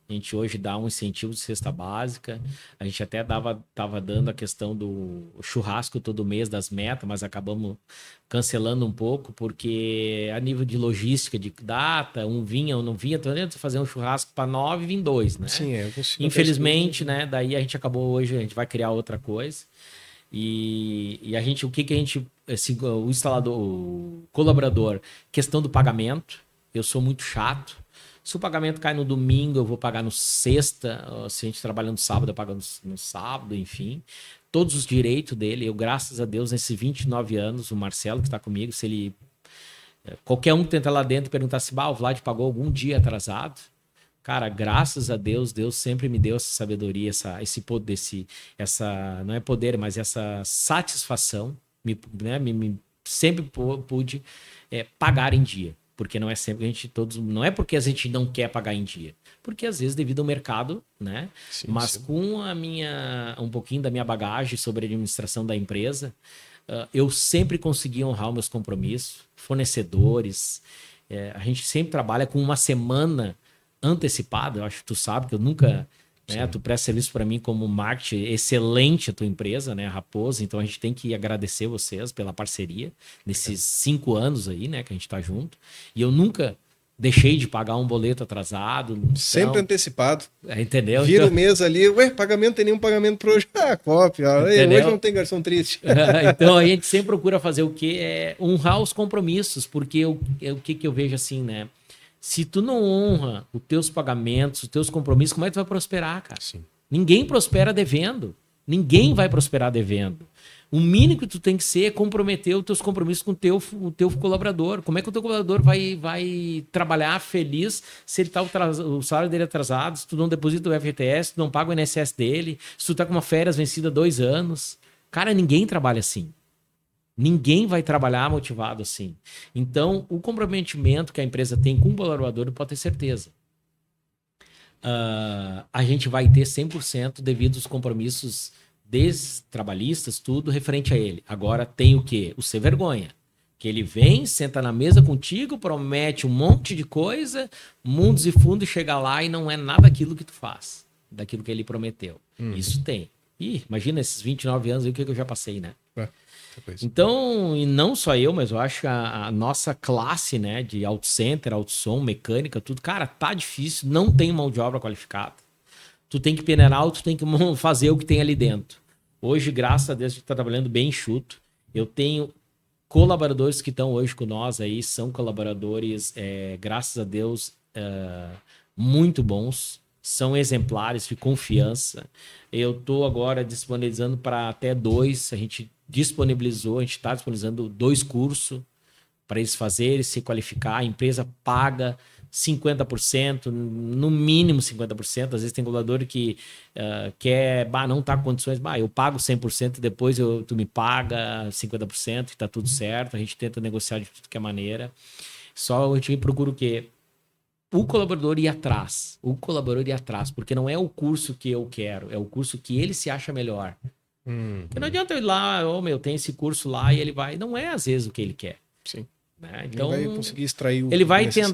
A gente hoje dá um incentivo de cesta básica. A gente até tava dando a questão do churrasco todo mês das metas, mas acabamos cancelando um pouco, porque a nível de logística, de data, um vinha ou não vinha, tô tentando fazer um churrasco para 9 e vim 2, né? Sim, eu consigo. Infelizmente, né? Daí a gente acabou hoje, a gente vai criar outra coisa. E a gente, o que a gente, o instalador, o colaborador, questão do pagamento, eu sou muito chato. Se o pagamento cai no domingo, eu vou pagar no sexta. Se a gente trabalha no sábado, eu pago no sábado, enfim. Todos os direitos dele. Eu, graças a Deus, nesses 29 anos, o Marcelo que está comigo, se ele... Qualquer um que tenta lá dentro e perguntar se o Vlad pagou algum dia atrasado. Cara, graças a Deus, Deus sempre me deu essa sabedoria, esse poder, não é poder, mas essa satisfação. Sempre pude pagar em dia. Porque não é sempre que a gente não é porque a gente não quer pagar em dia, porque às vezes devido ao mercado, né? Sim, mas sim. com um pouquinho da minha bagagem sobre a administração da empresa, eu sempre consegui honrar os meus compromissos, fornecedores, a gente sempre trabalha com uma semana antecipada. Eu acho que tu sabe que eu nunca... Né? Tu presta serviço para mim como marketing excelente a tua empresa, né, Raposa. Então a gente tem que agradecer vocês pela parceria nesses 5 anos aí, né, que a gente tá junto. E eu nunca deixei de pagar um boleto atrasado. Sempre antecipado. Entendeu? Vira o mês ali, pagamento, tem nenhum pagamento para hoje. Coop, hoje não tem garçom triste. Então a gente sempre procura fazer o quê? Honrar os compromissos, porque o que eu vejo assim, né? Se tu não honra os teus pagamentos, os teus compromissos, como é que tu vai prosperar, cara? Sim. Ninguém prospera devendo. Ninguém vai prosperar devendo. O mínimo que tu tem que ser é comprometer os teus compromissos com o teu colaborador. Como é que o teu colaborador vai trabalhar feliz se ele tá o salário dele atrasado, se tu não deposita o FGTS, se tu não paga o INSS dele, se tu tá com uma férias vencida 2 anos. Cara, ninguém trabalha assim. Ninguém vai trabalhar motivado assim. Então, o comprometimento que a empresa tem com o colaborador, pode ter certeza. A gente vai ter 100% devido aos compromissos trabalhistas, tudo referente a ele. Agora tem o quê? O ser vergonha. Que ele vem, senta na mesa contigo, promete um monte de coisa, mundos e fundos, chega lá e não é nada aquilo que tu faz, daquilo que ele prometeu. Isso tem. Ih, imagina esses 29 anos aí, o que eu já passei, né? Então, e não só eu, mas eu acho que a nossa classe, né, de auto center, auto som, mecânica, tudo, cara, tá difícil, não tem mão de obra qualificada. Tu tem que peneirar, tu tem que fazer o que tem ali dentro. Hoje, graças a Deus, a gente tá trabalhando bem enxuto. Eu tenho colaboradores que estão hoje com nós aí, são colaboradores, graças a Deus, muito bons. são exemplares de confiança. Eu estou agora disponibilizando para até 2, a gente está disponibilizando 2 cursos para eles fazerem, se qualificar. A empresa paga 50%, no mínimo 50%. Às vezes tem colaborador que quer, não está com condições, eu pago 100% e depois tu me paga 50% e está tudo certo. A gente tenta negociar de tudo que é maneira. Só a gente procura o quê? O colaborador ir atrás. O colaborador ir atrás, porque não é o curso que eu quero, é o curso que ele se acha melhor. Porque não adianta eu ir lá, tem esse curso lá e ele vai. Não é às vezes o que ele quer. Sim. Né? Então, ele vai conseguir extrair o ele vai necessário.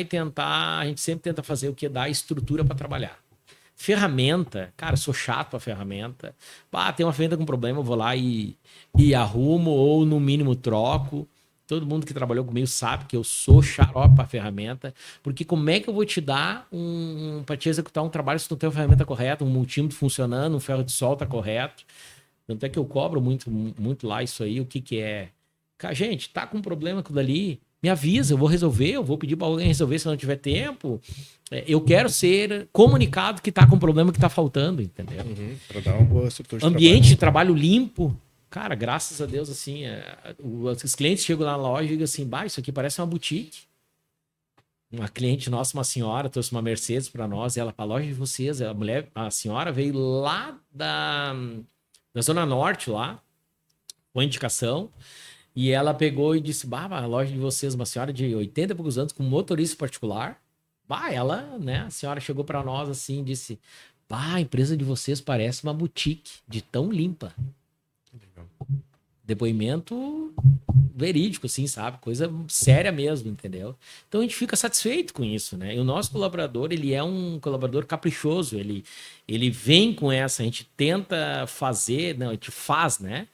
tentar, a gente sempre tenta fazer o que dá estrutura para trabalhar. Ferramenta, cara, sou chato pra ferramenta. Tem uma ferramenta com problema, eu vou lá e arrumo, ou no mínimo troco. Todo mundo que trabalhou comigo sabe que eu sou xarope pra ferramenta, porque como é que eu vou te dar para te executar um trabalho se tu não tem uma ferramenta correta, um multímetro funcionando, um ferro de solta correto? Tanto é que eu cobro muito, muito lá isso aí, o que é. Gente, tá com um problema com dali, me avisa, eu vou resolver, eu vou pedir para alguém resolver se não tiver tempo. Eu quero ser comunicado que tá com um problema que tá faltando, entendeu? Para dar uma boa estrutura de ambiente de trabalho limpo. Cara, graças a Deus, assim, os clientes chegam lá na loja e digam assim, isso aqui parece uma boutique. Uma cliente nossa, uma senhora, trouxe uma Mercedes para nós, ela para a loja de vocês, a senhora veio lá da Zona Norte, lá, com indicação, e ela pegou e disse, a loja de vocês, uma senhora de 80 e poucos anos, com motorista particular, ela, né, a senhora chegou para nós assim e disse, a empresa de vocês parece uma boutique, de tão limpa. Depoimento verídico, assim, sabe? Coisa séria mesmo, entendeu? Então a gente fica satisfeito com isso, né? E o nosso colaborador, ele é um colaborador caprichoso, ele vem com essa, a gente tenta fazer, a gente faz, né?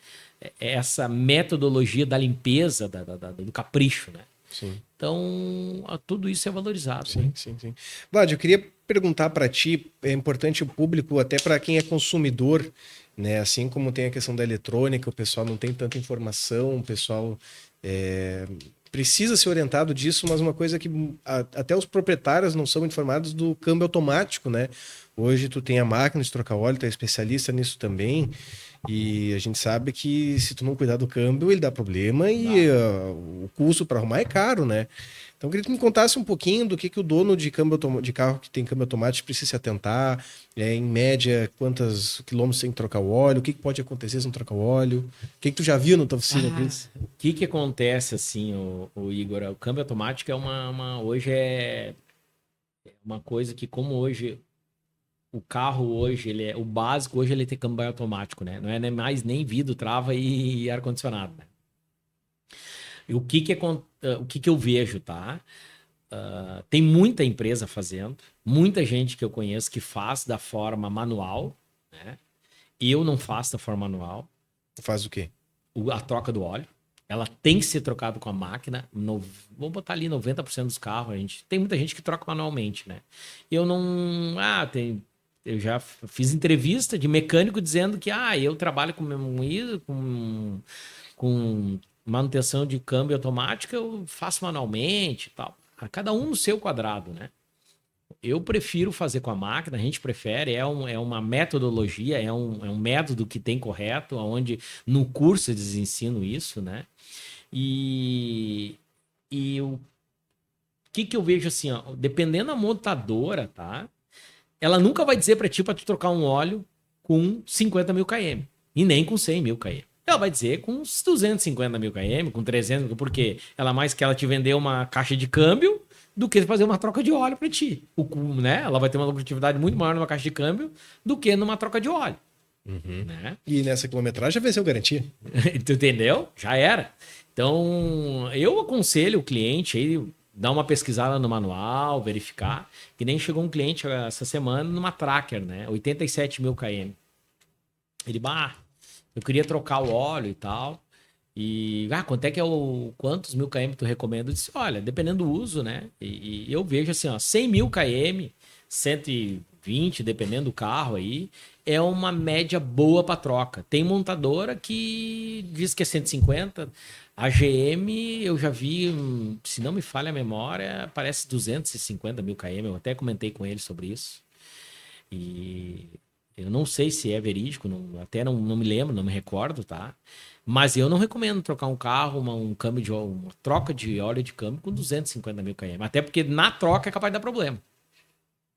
Essa metodologia da limpeza, do capricho, né? Sim. Então, tudo isso é valorizado. Sim, né? sim. Vlad, eu queria perguntar para ti, é importante o público, até para quem é consumidor, né? Assim como tem a questão da eletrônica, o pessoal não tem tanta informação, o pessoal precisa ser orientado disso, mas uma coisa que até os proprietários não são informados do câmbio automático, né? Hoje tu tem a máquina de trocar óleo, tu é especialista nisso também, e a gente sabe que se tu não cuidar do câmbio, ele dá problema e o custo para arrumar é caro, né? Então eu queria que tu me contasse um pouquinho do que o dono de carro que tem câmbio automático precisa se atentar, em média, quantos quilômetros tem que trocar o óleo, o que pode acontecer se não trocar o óleo, o que tu já viu na tua oficina, Cris? O que acontece, assim, o Igor? O câmbio automático hoje é uma coisa que, como hoje o carro hoje, o básico hoje ele tem câmbio automático, né? Não é mais nem vidro, trava e ar-condicionado, né? E o que eu vejo, tá? Tem muita empresa fazendo, muita gente que eu conheço que faz da forma manual, né? Eu não faço da forma manual. Faz o quê? A troca do óleo. Ela tem que ser trocada com a máquina. Vamos botar ali 90% dos carros. Tem muita gente que troca manualmente, né? Eu não... Eu já fiz entrevista de mecânico dizendo que eu trabalho com manutenção de câmbio automático, eu faço manualmente e tal. Cada um no seu quadrado, né? Eu prefiro fazer com a máquina, a gente prefere, é uma metodologia, é um método que tem correto, onde no curso eles ensinam isso, né? E o que eu vejo assim, dependendo da montadora, tá? Ela nunca vai dizer para ti para tu trocar um óleo com 50 mil km e nem com 100 mil km. Ela vai dizer com uns 250 mil km, com 300 mil, porque ela mais que ela te vender uma caixa de câmbio do que fazer uma troca de óleo para ti. Né? Ela vai ter uma lucratividade muito maior numa caixa de câmbio do que numa troca de óleo. Né? E nessa quilometragem já venceu garantia. Tu entendeu? Já era. Então, eu aconselho o cliente aí dar uma pesquisada no manual, verificar, que nem chegou um cliente essa semana numa Tracker, né? 87 mil km. Ele, eu queria trocar o óleo e tal. E, quanto é que quantos mil km tu recomenda? Eu disse, olha, dependendo do uso, né? E eu vejo assim, 100 mil km, 120, dependendo do carro aí, é uma média boa para troca. Tem montadora que diz que é 150. A GM, eu já vi, se não me falha a memória, parece 250 mil km. Eu até comentei com ele sobre isso. E eu não sei se é verídico, até não me lembro, não me recordo, tá? Mas eu não recomendo trocar um carro, um câmbio de óleo, uma troca de óleo de câmbio com 250 mil km. Até porque na troca é capaz de dar problema.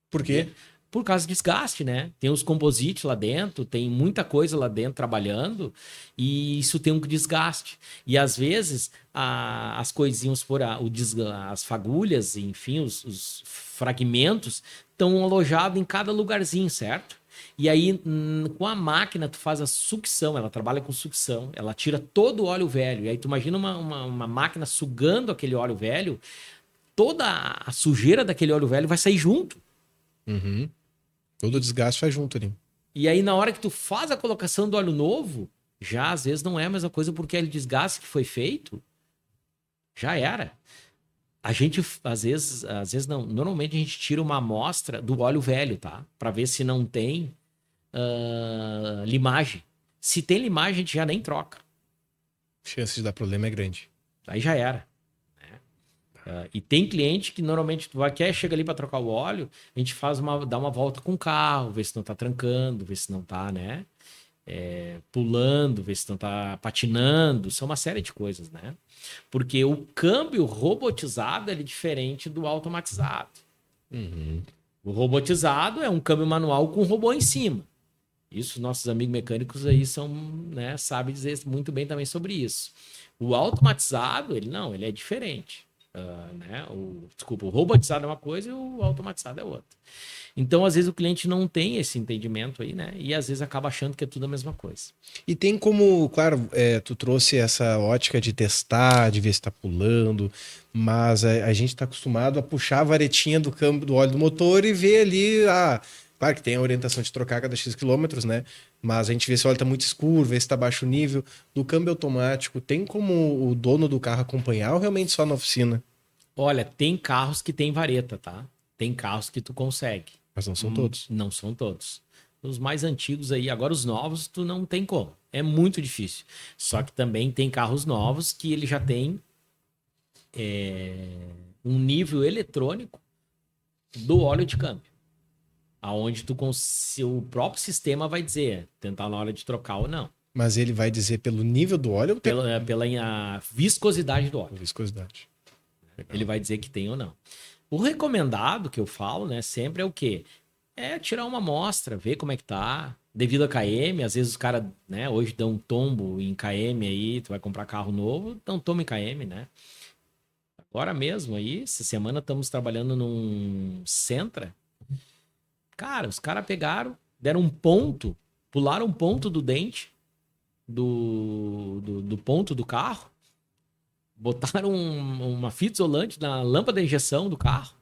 Por quê? Por causa do desgaste, né? Tem os composites lá dentro, tem muita coisa lá dentro trabalhando e isso tem um desgaste. E às vezes as coisinhas, as fagulhas, enfim, os fragmentos estão alojados em cada lugarzinho, certo? E aí, com a máquina, tu faz a sucção, ela trabalha com sucção, ela tira todo o óleo velho. E aí tu imagina uma máquina sugando aquele óleo velho, toda a sujeira daquele óleo velho vai sair junto. Uhum. Todo o desgaste faz junto ali. E aí, na hora que tu faz a colocação do óleo novo, já às vezes não é a mesma coisa, porque aquele desgaste que foi feito já era. A gente, às vezes não. Normalmente a gente tira uma amostra do óleo velho, tá? Para ver se não tem limagem. Se tem limagem, a gente já nem troca. A chance de dar problema é grande. Aí já era. E tem cliente que normalmente chega ali para trocar o óleo, a gente dá uma volta com o carro, vê se não tá trancando, vê se não tá, né? Pulando, vê se não tá patinando, são uma série de coisas, né? Porque o câmbio robotizado é diferente do automatizado. Uhum. O robotizado é um câmbio manual com um robô em cima. Isso, nossos amigos mecânicos aí sabem dizer muito bem também sobre isso. O automatizado, ele é diferente. O robotizado é uma coisa e o automatizado é outra. Então, às vezes, o cliente não tem esse entendimento aí, né? E às vezes acaba achando que é tudo a mesma coisa. E tem como, claro, tu trouxe essa ótica de testar, de ver se tá pulando, mas a gente tá acostumado a puxar a varetinha do câmbio do óleo do motor e ver ali, claro que tem a orientação de trocar a cada X quilômetros, né? Mas a gente vê se o óleo tá muito escuro, vê se tá baixo nível. Do câmbio automático, tem como o dono do carro acompanhar ou realmente só na oficina? Olha, tem carros que tem vareta, tá? Tem carros que tu consegue. Mas não são todos. Não são todos. Os mais antigos aí, agora os novos, tu não tem como. É muito difícil. Só que também tem carros novos que ele já tem um nível eletrônico do óleo de câmbio. Aonde o próprio sistema vai dizer, tentar na hora de trocar ou não. Mas ele vai dizer pelo nível do óleo ou Pela viscosidade do óleo. Viscosidade. Legal. Ele vai dizer que tem ou não. O recomendado que eu falo, né, sempre é o quê? É tirar uma amostra, ver como é que tá. Devido a KM, às vezes os caras, né, hoje dão um tombo em KM aí, tu vai comprar carro novo, dão um tombo em KM, né? Agora mesmo aí, essa semana estamos trabalhando num Sentra. Cara, os caras pegaram, deram um ponto, pularam um ponto do dente do ponto do carro, botaram uma fita isolante na lâmpada de injeção do carro,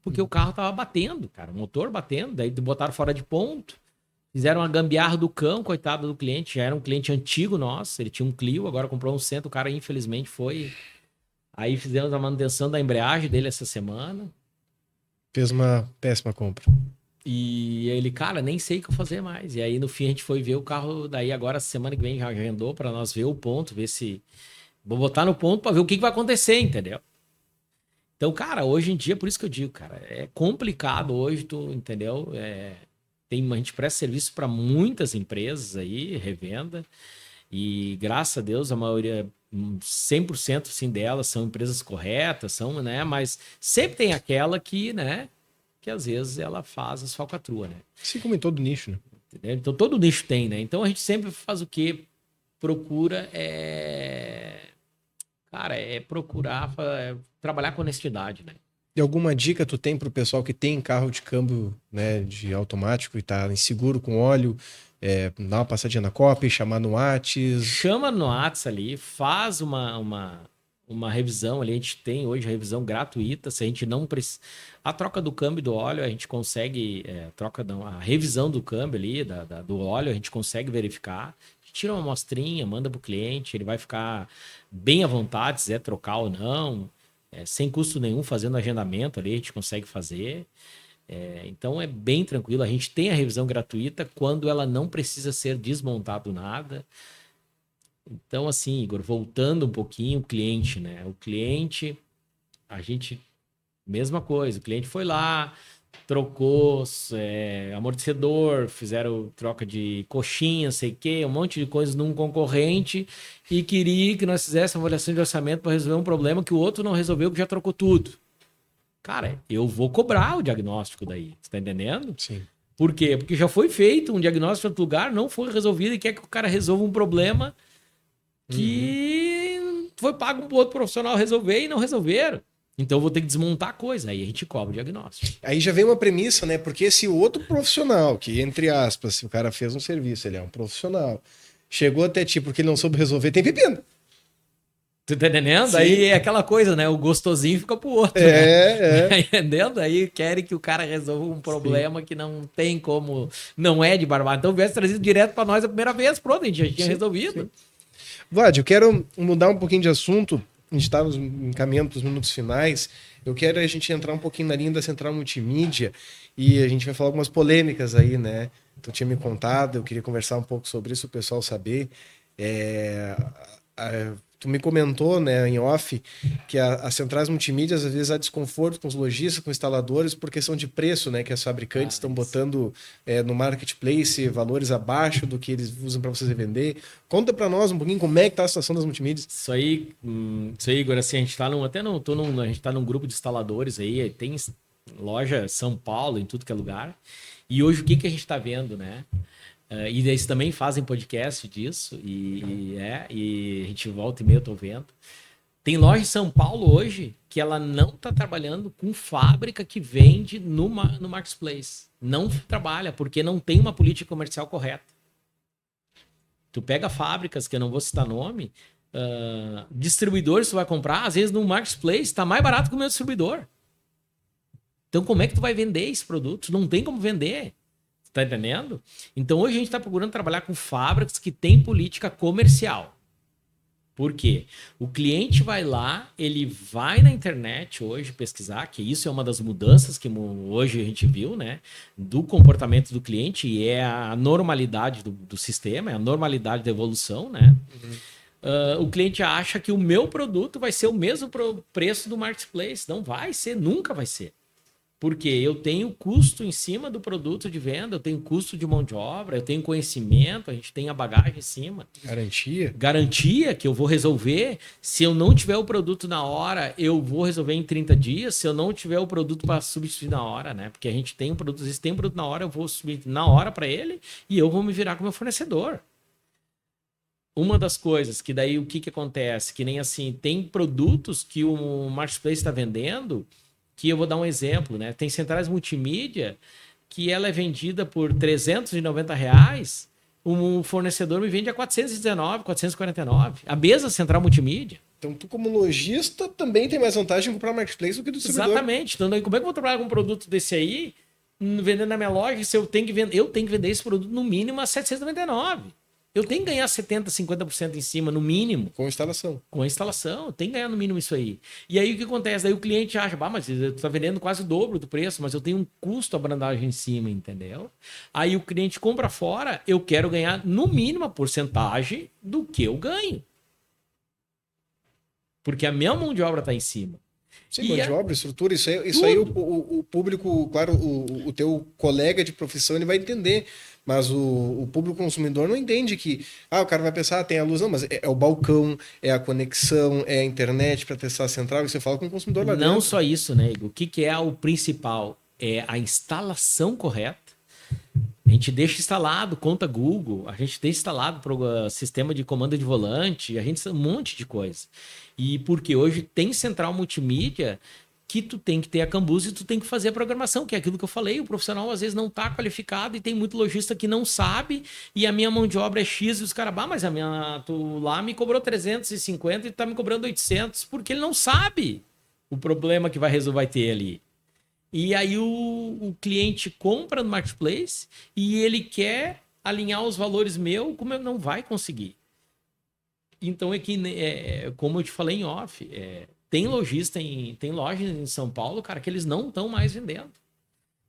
porque o carro tava batendo, cara, o motor batendo, daí botaram fora de ponto, fizeram uma gambiarra do cão, coitado do cliente, já era um cliente antigo nosso, ele tinha um Clio, agora comprou um Sentra, o cara infelizmente foi... Aí fizemos a manutenção da embreagem dele essa semana. Fez uma péssima compra. E ele, cara, nem sei o que eu fazer mais. E aí, no fim, a gente foi ver o carro. Daí, agora, semana que vem, já agendou para nós ver o ponto, ver se. Vou botar no ponto para ver o que vai acontecer, entendeu? Então, cara, hoje em dia, por isso que eu digo, cara, é complicado hoje, tu, entendeu? A gente presta serviço para muitas empresas aí, revenda. E graças a Deus, a maioria, 100% assim, delas são empresas corretas, são, né? Mas sempre tem aquela que, né? Que às vezes ela faz as falcatruas, né? Assim como em todo nicho, né? Entendeu? Então todo nicho tem, né? Então a gente sempre faz o quê? Procura cara, procurar trabalhar com honestidade, né? E alguma dica tu tem pro pessoal que tem carro de câmbio, né, de automático e tá inseguro com óleo, dar uma passadinha na Copa, chamar no Whats? Chama no Whats ali, faz uma revisão ali, a gente tem hoje a revisão gratuita, se a gente não precisa... A troca do câmbio e do óleo, a gente consegue, a revisão do câmbio ali, do óleo, a gente consegue verificar, a gente tira uma amostrinha, manda pro cliente, ele vai ficar bem à vontade, se quiser trocar ou não, sem custo nenhum, fazendo agendamento ali, a gente consegue fazer. Então é bem tranquilo, a gente tem a revisão gratuita quando ela não precisa ser desmontado nada. Então, assim, Igor, voltando um pouquinho, o cliente, né? O cliente, a gente, mesma coisa, o cliente foi lá, trocou amortecedor, fizeram troca de coxinha, sei o quê, um monte de coisas num concorrente e queria que nós fizéssemos avaliação de orçamento para resolver um problema que o outro não resolveu, que já trocou tudo. Cara, eu vou cobrar o diagnóstico daí, você tá entendendo? Sim. Por quê? Porque já foi feito um diagnóstico em outro lugar, não foi resolvido e quer que o cara resolva um problema que foi pago para outro profissional resolver e não resolveram. Então eu vou ter que desmontar a coisa. Aí a gente cobra o diagnóstico. Aí já vem uma premissa, né? Porque esse outro profissional, que entre aspas, se o cara fez um serviço, ele é um profissional, chegou até ti porque ele não soube resolver, tem pepino. Tu tá entendendo? Sim. Aí é aquela coisa, né? O gostosinho fica pro outro. É. Tá entendendo? Aí querem que o cara resolva um problema que não tem como. Não é de barbado. Então, tivesse trazido direto pra nós a primeira vez, pronto, a gente já tinha resolvido. Sim. Vlad, eu quero mudar um pouquinho de assunto. A gente está encaminhando para os minutos finais. Eu quero a gente entrar um pouquinho na linha da Central Multimídia e a gente vai falar algumas polêmicas aí, né? Tu tinha me contado, eu queria conversar um pouco sobre isso, o pessoal saber. Tu me comentou, né, em off, que as centrais multimídias, às vezes, há desconforto com os lojistas, com os instaladores, por questão de preço, né, que as fabricantes estão botando no marketplace valores abaixo do que eles usam para vocês vender. Conta para nós um pouquinho como é que tá a situação das multimídias. Isso aí, Igor, assim, a gente tá a gente tá num grupo de instaladores aí, tem loja São Paulo, em tudo que é lugar. E hoje o que a gente tá vendo, né? E eles também fazem podcast disso, e a gente volta e meia, eu tô vendo. Tem loja em São Paulo hoje que ela não está trabalhando com fábrica que vende no marketplace. Não trabalha, porque não tem uma política comercial correta. Tu pega fábricas, que eu não vou citar nome, distribuidores que tu vai comprar, às vezes no marketplace está mais barato que o meu distribuidor. Então como é que tu vai vender esse produto? Não tem como vender. Tá entendendo? Então hoje a gente está procurando trabalhar com fábricas que têm política comercial. Por quê? O cliente vai lá, ele vai na internet hoje pesquisar, que isso é uma das mudanças que hoje a gente viu, né? Do comportamento do cliente, e é a normalidade do sistema, é a normalidade da evolução, né? O cliente acha que o meu produto vai ser o mesmo preço do marketplace. Não vai ser, nunca vai ser. Porque eu tenho custo em cima do produto de venda, eu tenho custo de mão de obra, eu tenho conhecimento, a gente tem a bagagem em cima. Garantia. Garantia que eu vou resolver. Se eu não tiver o produto na hora, eu vou resolver em 30 dias. Se eu não tiver o produto para substituir na hora, né? Porque a gente tem um produto, se tem um produto na hora, eu vou substituir na hora para ele e eu vou me virar com o meu fornecedor. Uma das coisas que daí o que acontece? Que nem assim, tem produtos que o marketplace está vendendo, que eu vou dar um exemplo, né? Tem centrais multimídia que ela é vendida por R$390, o fornecedor me vende a 419, 449. A mesma central multimídia. Então, tu como lojista também tem mais vantagem em comprar marketplace do que do distribuidor. Exatamente. Então, como é que eu vou trabalhar com um produto desse aí, vendendo na minha loja, se eu tenho que vender esse produto no mínimo a 799? Eu tenho que ganhar 70%, 50% em cima, no mínimo. Com instalação. Com a instalação, tem que ganhar no mínimo isso aí. E aí o que acontece? Daí o cliente acha, mas tu tá vendendo quase o dobro do preço, mas eu tenho um custo abrandagem em cima, entendeu? Aí o cliente compra fora, eu quero ganhar no mínimo a porcentagem do que eu ganho. Porque a minha mão de obra tá em cima. Sim, mão de obra, estrutura, isso aí o público, claro, o teu colega de profissão, ele vai entender. Mas o público consumidor não entende que o cara vai pensar, tem a luz, não, mas é o balcão, é a conexão, é a internet para testar a central, e você fala com o consumidor lá dentro. Não só isso, né, Igor? O que é o principal? É a instalação correta. A gente deixa instalado conta Google, a gente deixa instalado sistema de comando de volante, a gente um monte de coisa. E porque hoje tem central multimídia que tu tem que ter a Cambus e tu tem que fazer a programação, que é aquilo que eu falei, o profissional às vezes não está qualificado e tem muito lojista que não sabe, e a minha mão de obra é X e os caras, mas tu lá me cobrou 350 e tu tá me cobrando 800, porque ele não sabe o problema que vai ter ali. E aí o cliente compra no marketplace e ele quer alinhar os valores como eu não vai conseguir. Então como eu te falei em off, tem lojas em São Paulo, cara, que eles não estão mais vendendo.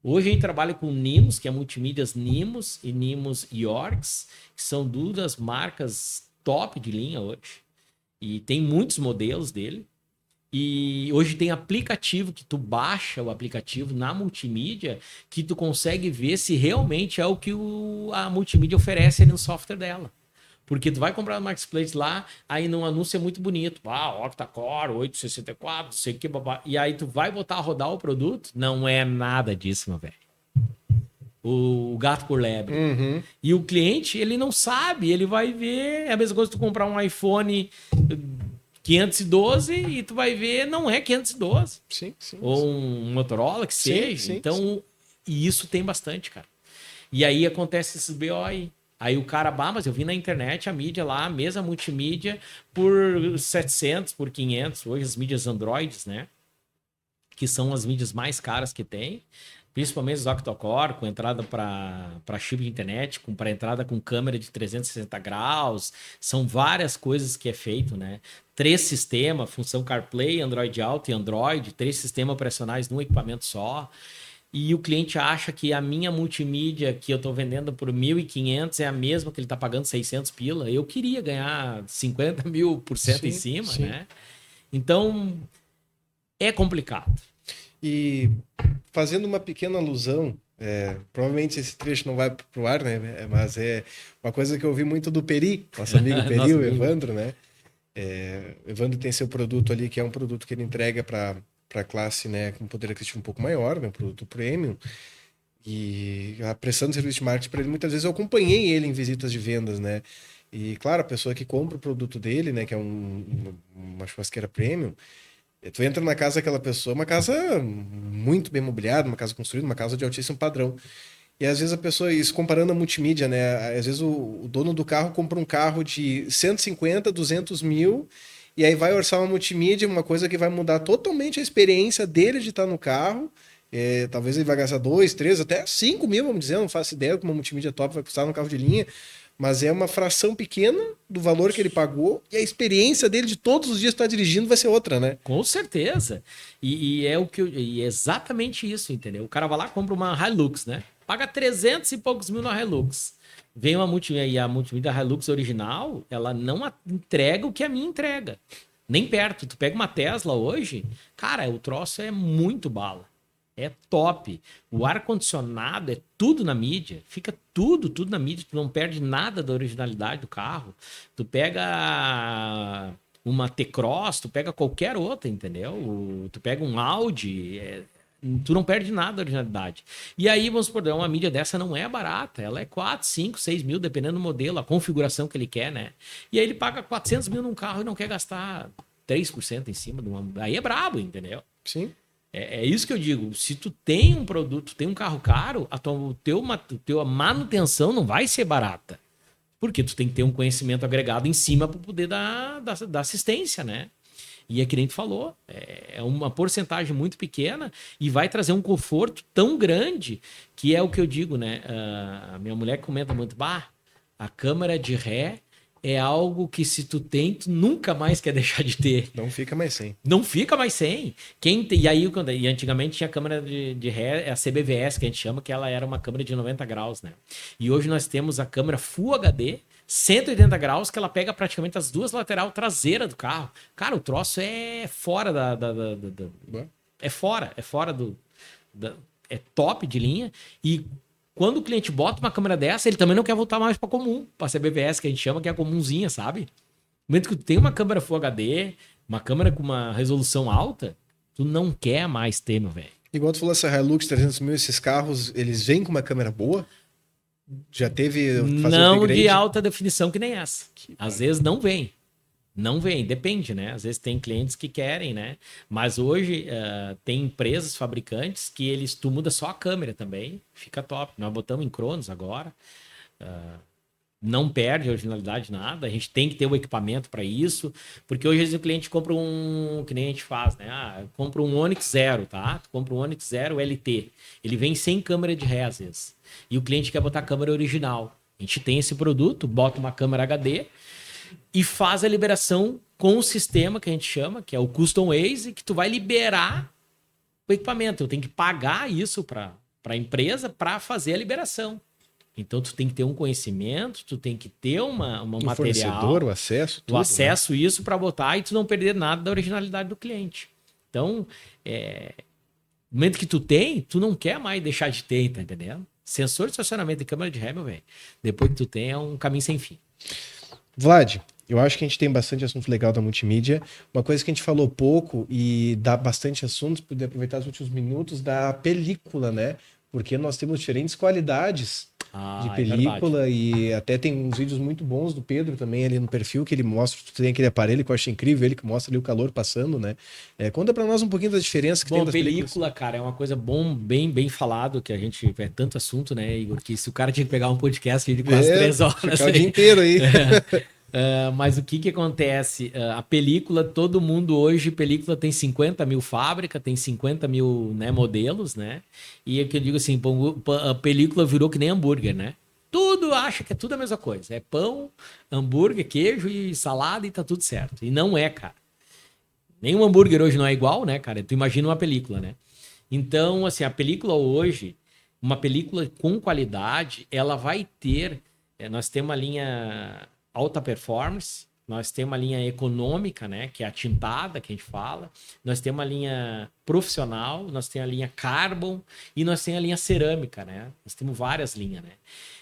Hoje a gente trabalha com Nimos, que é multimídias Nimos e Nimos Yorks, que são duas marcas top de linha hoje. E tem muitos modelos dele. E hoje tem aplicativo que tu baixa o aplicativo na multimídia que tu consegue ver se realmente é o que a multimídia oferece ali no software dela. Porque tu vai comprar no Marketplace lá, aí no anúncio é muito bonito. Octa-core, 864, não sei o que, babá. E aí tu vai botar a rodar o produto, não é nada disso, meu velho. O gato por lebre. Uhum. E o cliente, ele não sabe, ele vai ver. É a mesma coisa que tu comprar um iPhone 512 e tu vai ver, não é 512. Sim, sim. Ou um Motorola, que seja. Sim, então, sim. E isso tem bastante, cara. E aí acontece esses BO aí. Aí o cara, mas eu vi na internet a mídia lá, a mesa multimídia, por 700, por 500. Hoje as mídias Androids, né? Que são as mídias mais caras que tem. Principalmente os octa-core, com entrada para chip de internet, para entrada com câmera de 360 graus. São várias coisas que é feito, né? 3 sistemas, função CarPlay, Android Auto e Android, 3 sistemas operacionais num equipamento só. E o cliente acha que a minha multimídia que eu estou vendendo por 1.500 é a mesma que ele está pagando 600 pila. Eu queria ganhar 50.000% em cima, né? Então, é complicado. E fazendo uma pequena alusão, provavelmente esse trecho não vai pro ar, né? Mas é uma coisa que eu ouvi muito do Peri, nosso amigo Peri, o Evandro, né? O Evandro tem seu produto ali, que é um produto que ele entrega para a classe, né, com poder aquisitivo um pouco maior, né, um produto premium. E prestando serviço de marketing para ele, muitas vezes eu acompanhei ele em visitas de vendas, né? E claro, a pessoa que compra o produto dele, né, que é uma churrasqueira premium, tu entra na casa daquela pessoa, uma casa muito bem mobiliada, uma casa construída, uma casa de altíssimo padrão. E às vezes a pessoa, isso comparando a multimídia, né? Às vezes o dono do carro compra um carro de 150, 200 mil, e aí vai orçar uma multimídia, uma coisa que vai mudar totalmente a experiência dele de estar no carro. Talvez ele vai gastar 2, 3, até 5 mil, vamos dizer, não faço ideia que uma multimídia top vai custar no carro de linha. Mas é uma fração pequena do valor que ele pagou e a experiência dele de todos os dias estar dirigindo vai ser outra, né? Com certeza. E é exatamente isso, entendeu? O cara vai lá, compra uma Hilux, né? Paga 300 e poucos mil na Hilux. Vem uma multimídia, e a multimídia Hilux original, ela não entrega o que a minha entrega. Nem perto. Tu pega uma Tesla hoje, cara, o troço é muito bala. É top. O ar-condicionado é tudo na mídia. Fica tudo na mídia. Tu não perde nada da originalidade do carro. Tu pega uma T-Cross, tu pega qualquer outra, entendeu? Tu pega um Audi, tu não perde nada da originalidade. E aí, vamos supor, uma mídia dessa não é barata. Ela é 4, 5, 6 mil, dependendo do modelo, a configuração que ele quer, né? E aí ele paga 400 mil num carro e não quer gastar 3% em cima de uma... Aí é brabo, entendeu? Sim. É isso que eu digo. Se tu tem um produto, tem um carro caro, a tua manutenção não vai ser barata. Porque tu tem que ter um conhecimento agregado em cima para poder dar assistência, né? E é que nem tu falou. É uma porcentagem muito pequena e vai trazer um conforto tão grande que é o que eu digo, né? A minha mulher comenta muito, a câmera de ré é algo que se tu tem, tu nunca mais quer deixar de ter. Não fica mais sem. Não fica mais sem. E antigamente tinha câmera de ré, a CBVS que a gente chama, que ela era uma câmera de 90 graus, né? E hoje nós temos a câmera Full HD, 180 graus, que ela pega praticamente as duas lateral traseira do carro. Cara, o troço é fora é fora do... É top de linha. E quando o cliente bota uma câmera dessa, ele também não quer voltar mais para comum, para CBVS, que a gente chama, que é a comumzinha, sabe? No momento que tu tem uma câmera Full HD, uma câmera com uma resolução alta, tu não quer mais ter, meu velho. Igual tu falou, essa Hilux 300 mil, esses carros, eles vêm com uma câmera boa? Já teve... Não de alta definição que nem essa. Às vezes não vem. Não vem, depende, né? Às vezes tem clientes que querem, né? Mas hoje tem empresas, fabricantes, que tu muda só a câmera também, fica top. Nós botamos em Cronos agora, não perde a originalidade nada, a gente tem que ter o equipamento para isso, porque hoje o cliente compra que nem a gente faz, né? Compra um Onix Zero, tá? Tu compra um Onix Zero LT, ele vem sem câmera de ré às vezes, e o cliente quer botar a câmera original. A gente tem esse produto, bota uma câmera HD, e faz a liberação com o sistema que a gente chama, que é o Custom Waze, que tu vai liberar o equipamento. Eu tenho que pagar isso para a empresa para fazer a liberação. Então, tu tem que ter um conhecimento, tu tem que ter um material, fornecedor, o acesso, tudo, o acesso, isso para botar e tu não perder nada da originalidade do cliente. Então, no momento que tu tem, tu não quer mais deixar de ter, tá entendendo? Sensor de estacionamento e câmera de ré, meu velho, depois que tu tem, é um caminho sem fim. Vlad, eu acho que a gente tem bastante assunto legal da multimídia. Uma coisa que a gente falou pouco e dá bastante assunto, poder aproveitar os últimos minutos, da película, né? Porque nós temos diferentes qualidades de película e até tem uns vídeos muito bons do Pedro também ali no perfil que ele mostra, tu tem aquele aparelho que eu acho incrível, ele que mostra ali o calor passando, né? Conta pra nós um pouquinho da diferença que tem das película, cara, é uma coisa bem falado, que a gente é tanto assunto, né, Igor, que se o cara tinha que pegar um podcast de quase 3 horas. Ficar o dia inteiro aí. Mas o que acontece? A película, todo mundo hoje, película tem 50 mil fábrica, tem 50 mil, né, modelos, né? E é que eu digo assim, a película virou que nem hambúrguer, né? Tudo acha que é tudo a mesma coisa. É pão, hambúrguer, queijo e salada e tá tudo certo. E não é, cara. Nenhum hambúrguer hoje não é igual, né, cara? Tu imagina uma película, né? Então, assim, a película hoje, uma película com qualidade, ela vai ter... nós temos uma linha alta performance, nós temos uma linha econômica, né, que é a tintada, que a gente fala, nós temos uma linha profissional, nós temos a linha carbon e nós temos a linha cerâmica, né? Nós temos várias linhas, né?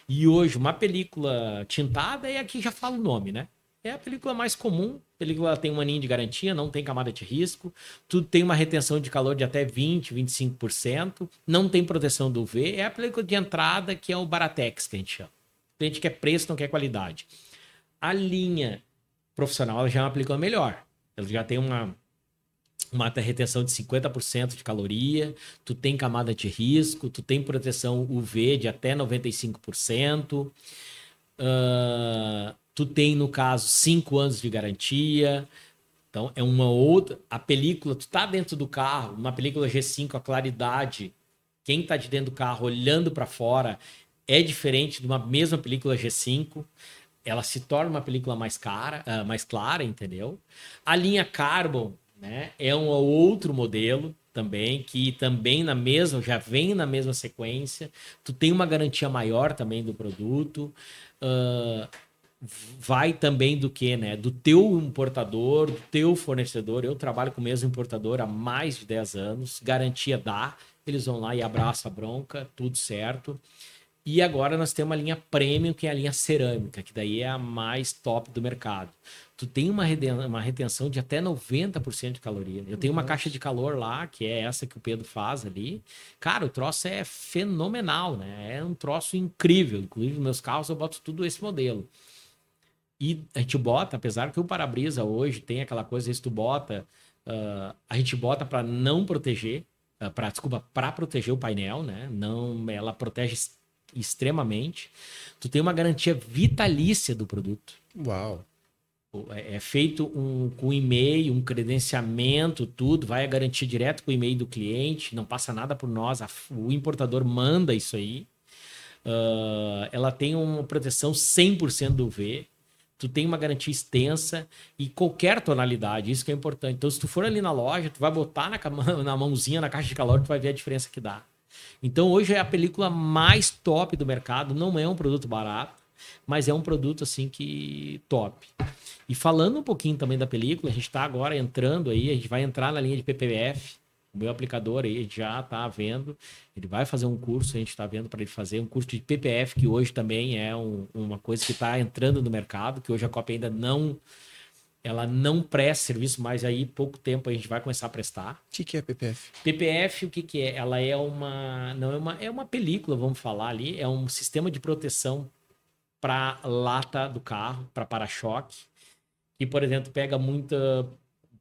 E hoje, uma película tintada é aqui já fala o nome, né? É a película mais comum. A película tem um aninho de garantia, não tem camada de risco. Tudo tem uma retenção de calor de até 20%, 25%. Não tem proteção do UV. É a película de entrada que é o Baratex, que a gente chama. O cliente quer preço, não quer qualidade. A linha profissional ela já é uma película melhor. Ela já tem uma retenção de 50% de caloria, tu tem camada de risco, tu tem proteção UV de até 95%. Tu tem, no caso, 5 anos de garantia. Então, é uma outra... A película, tu tá dentro do carro, uma película G5, a claridade, quem tá de dentro do carro olhando para fora, é diferente de uma mesma película G5. Ela se torna uma película mais clara, entendeu? A linha Carbon, né, é um outro modelo também, que também já vem na mesma sequência. Tu tem uma garantia maior também do produto. Vai também do que, né? Do teu importador, do teu fornecedor. Eu trabalho com o mesmo importador há mais de 10 anos. Garantia dá. Eles vão lá e abraçam a bronca, tudo certo. E agora nós temos uma linha premium, que é a linha cerâmica, que daí é a mais top do mercado. Tu tem uma retenção de até 90% de caloria. Eu tenho uma caixa de calor lá, que é essa que o Pedro faz ali. Cara, o troço é fenomenal, né? É um troço incrível. Inclusive, nos meus carros eu boto tudo esse modelo. E a gente bota, apesar que o para-brisa hoje tem aquela coisa, se tu bota, a gente bota para não proteger, para proteger o painel, né? Não, ela protege extremamente. Tu tem uma garantia vitalícia do produto. Uau! É feito com e-mail, um credenciamento, tudo, vai a garantia direto com o e-mail do cliente, não passa nada por nós, o importador manda isso aí. Ela tem uma proteção 100% do UV. Tu tem uma garantia extensa e qualquer tonalidade, isso que é importante. Então, se tu for ali na loja, tu vai botar na mãozinha, na caixa de calor, tu vai ver a diferença que dá. Então, hoje é a película mais top do mercado. Não é um produto barato, mas é um produto, assim, que top. E falando um pouquinho também da película, a gente está agora entrando aí, a gente vai entrar na linha de PPF. O meu aplicador aí já está vendo. Ele vai fazer um curso, a gente está vendo para ele fazer um curso de PPF, que hoje também é uma coisa que está entrando no mercado, que hoje a Copy ainda não... Ela não presta serviço, mas aí pouco tempo a gente vai começar a prestar. O que é PPF? PPF, o que é? Ela é uma película, vamos falar ali, é um sistema de proteção para lata do carro, para para-choque, que, por exemplo, pega muita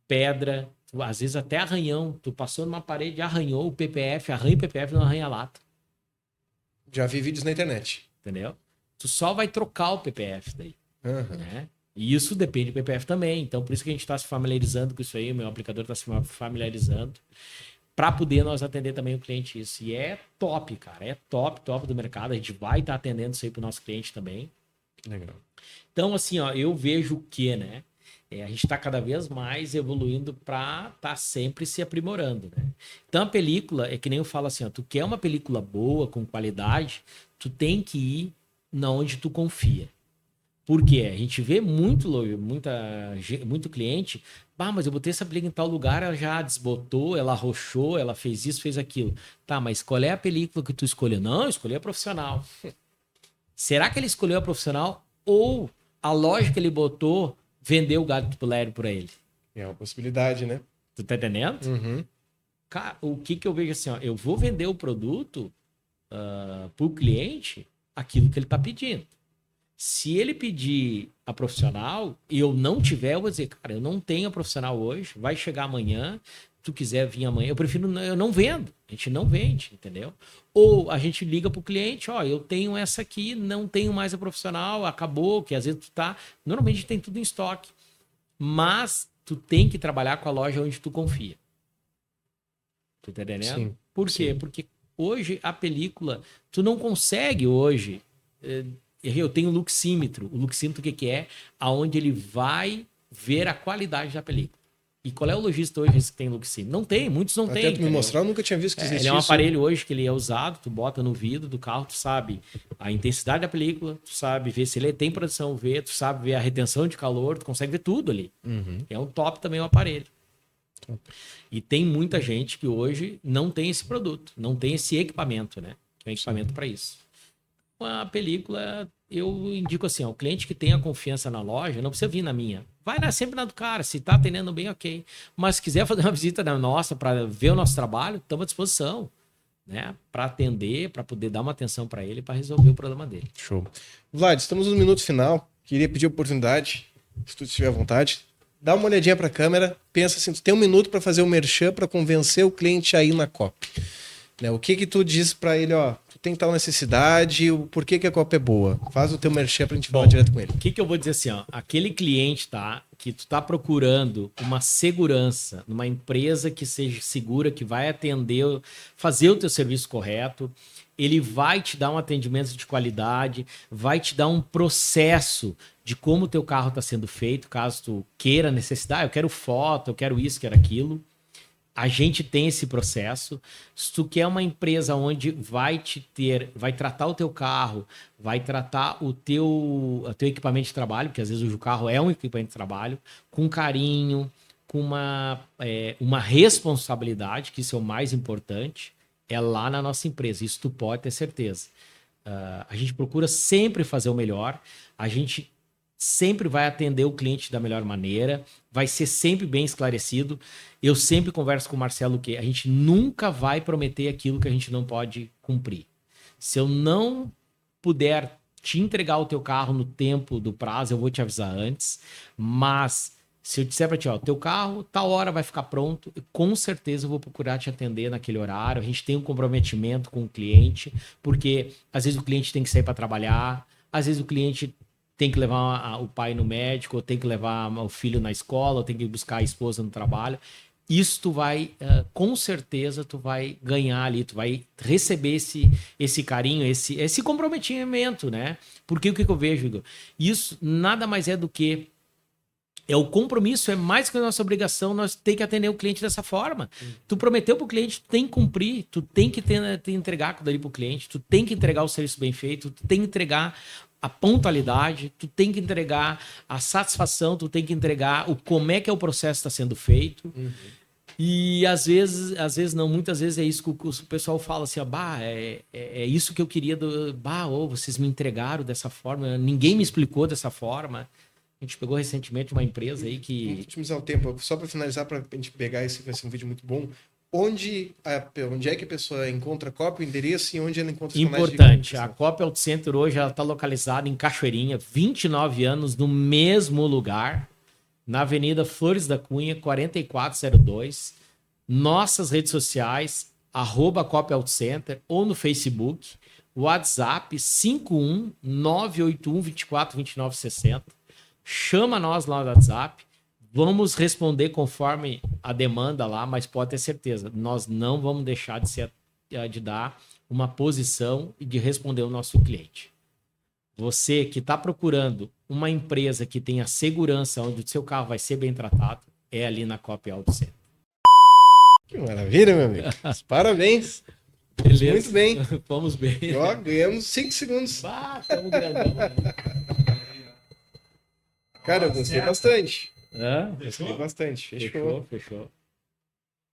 pedra, às vezes até arranhão, tu passou numa parede, arranhou o PPF, arranha o PPF, não arranha a lata. Já vi vídeos na internet. Entendeu? Tu só vai trocar o PPF daí. Uhum. Né? E isso depende do PPF também. Então, por isso que a gente está se familiarizando com isso aí. O meu aplicador está se familiarizando para poder nós atender também o cliente isso. E é top, cara. É top do mercado. A gente vai estar atendendo isso aí para o nosso cliente também. Legal. Então, assim, ó, eu vejo o que, né? A gente está cada vez mais evoluindo para estar sempre se aprimorando, né? Então, a película, é que nem eu falo assim, ó, tu quer uma película boa, com qualidade, tu tem que ir na onde tu confia. Por quê? A gente vê muito cliente, mas eu botei essa película em tal lugar, ela já desbotou, ela arrochou, ela fez isso, fez aquilo. Tá, mas qual é a película que tu escolheu? Não, eu escolhi a profissional. Será que ele escolheu a profissional ou a loja que ele botou vendeu o gato pulério para ele? É uma possibilidade, né? Tu tá entendendo? Uhum. Cara, o que eu vejo assim, ó, eu vou vender o produto pro cliente aquilo que ele tá pedindo. Se ele pedir a profissional e eu não tiver, eu vou dizer, cara, eu não tenho a profissional hoje, vai chegar amanhã, se tu quiser vir amanhã, eu não vendo, a gente não vende, entendeu? Ou a gente liga pro cliente, ó, eu tenho essa aqui, não tenho mais a profissional, acabou, que às vezes tu tá, normalmente tem tudo em estoque, mas tu tem que trabalhar com a loja onde tu confia. Tu tá entendendo? Sim. Por quê? Sim. Porque hoje a película, tu não consegue hoje... Eu tenho o luxímetro. O luxímetro, o que é? Aonde ele vai ver a qualidade da película. E qual é o lojista hoje que tem luxímetro? Não tem, muitos não têm. Até tu me mostrar, eu nunca tinha visto que existia. Ele é um isso. aparelho hoje que ele é usado, tu bota no vidro do carro, tu sabe a intensidade da película, tu sabe ver se ele tem produção UV, tu sabe ver a retenção de calor, tu consegue ver tudo ali. Uhum. É um top também o aparelho. E tem muita gente que hoje não tem esse produto, não tem esse equipamento, né? Que é um equipamento para isso. A película, eu indico assim, ó, o cliente que tenha confiança na loja, não precisa vir na minha. Vai sempre na do cara, se tá atendendo bem, ok. Mas se quiser fazer uma visita na nossa para ver o nosso trabalho, estamos à disposição, né? Para atender, para poder dar uma atenção para ele, para resolver o problema dele. Show. Vlad, estamos no minuto final. Queria pedir a oportunidade, se tu estiver à vontade, dá uma olhadinha para a câmera, pensa assim, tu tem 1 minuto para fazer o merchan para convencer o cliente a ir na Coop. Né? O que tu diz para ele, ó, tu tem tal necessidade, o porquê que a Coop é boa? Faz o teu merchan pra gente falar direto com ele. O que eu vou dizer assim, ó, aquele cliente, tá, que tu tá procurando uma segurança numa empresa que seja segura, que vai atender, fazer o teu serviço correto, ele vai te dar um atendimento de qualidade, vai te dar um processo de como o teu carro está sendo feito, caso tu queira necessitar, eu quero foto, eu quero isso, quero aquilo. A gente tem esse processo. Se tu quer uma empresa onde vai tratar o teu carro, vai tratar o teu equipamento de trabalho, porque às vezes o carro é um equipamento de trabalho, com carinho, com uma responsabilidade, que isso é o mais importante, é lá na nossa empresa. Isso tu pode ter certeza. A gente procura sempre fazer o melhor, a gente sempre vai atender o cliente da melhor maneira, vai ser sempre bem esclarecido. Eu sempre converso com o Marcelo que a gente nunca vai prometer aquilo que a gente não pode cumprir. Se eu não puder te entregar o teu carro no tempo do prazo, eu vou te avisar antes, mas se eu disser para ti, ó, teu carro, tal hora vai ficar pronto, com certeza eu vou procurar te atender naquele horário. A gente tem um comprometimento com o cliente, porque às vezes o cliente tem que sair para trabalhar, às vezes o cliente tem que levar o pai no médico, ou tem que levar o filho na escola, ou tem que buscar a esposa no trabalho. Isso tu vai, com certeza, tu vai ganhar ali, tu vai receber esse carinho, esse comprometimento, né? Porque o que eu vejo, Igor? Isso nada mais é do que o compromisso, é mais que a nossa obrigação, nós tem que atender o cliente dessa forma. Tu prometeu pro cliente, tu tem que cumprir, tu tem que te entregar aquilo ali pro cliente, tu tem que entregar o serviço bem feito, tu tem que entregar a pontualidade, tu tem que entregar a satisfação, tu tem que entregar como é que o processo está sendo feito. Uhum. E às vezes não, muitas vezes é isso que o pessoal fala assim, é isso que eu queria, vocês me entregaram dessa forma, ninguém me explicou dessa forma. A gente pegou recentemente uma empresa aí que... Vamos otimizar o tempo, só para finalizar, para a gente pegar esse, vai ser um vídeo muito bom. Onde é que a pessoa encontra a Coop, o endereço e onde ela encontra os canais de Importante, a Coop Auto Center hoje está localizada em Cachoeirinha, 29 anos, no mesmo lugar, na Avenida Flores da Cunha, 4402. Nossas redes sociais, @Coop Auto Center, ou no Facebook, WhatsApp 51981242960. Chama nós lá no WhatsApp. Vamos responder conforme a demanda lá, mas pode ter certeza, nós não vamos deixar de dar uma posição e de responder o nosso cliente. Você que está procurando uma empresa que tenha segurança, onde o seu carro vai ser bem tratado, é ali na Coop Auto Center. Que maravilha, meu amigo. Parabéns. Beleza. Muito bem. Fomos bem. Ó, ganhamos 5 segundos. Ah, tamo grandão, né? Cara, eu gostei bastante. Hã? Gostei bastante. Fechou. Fechou.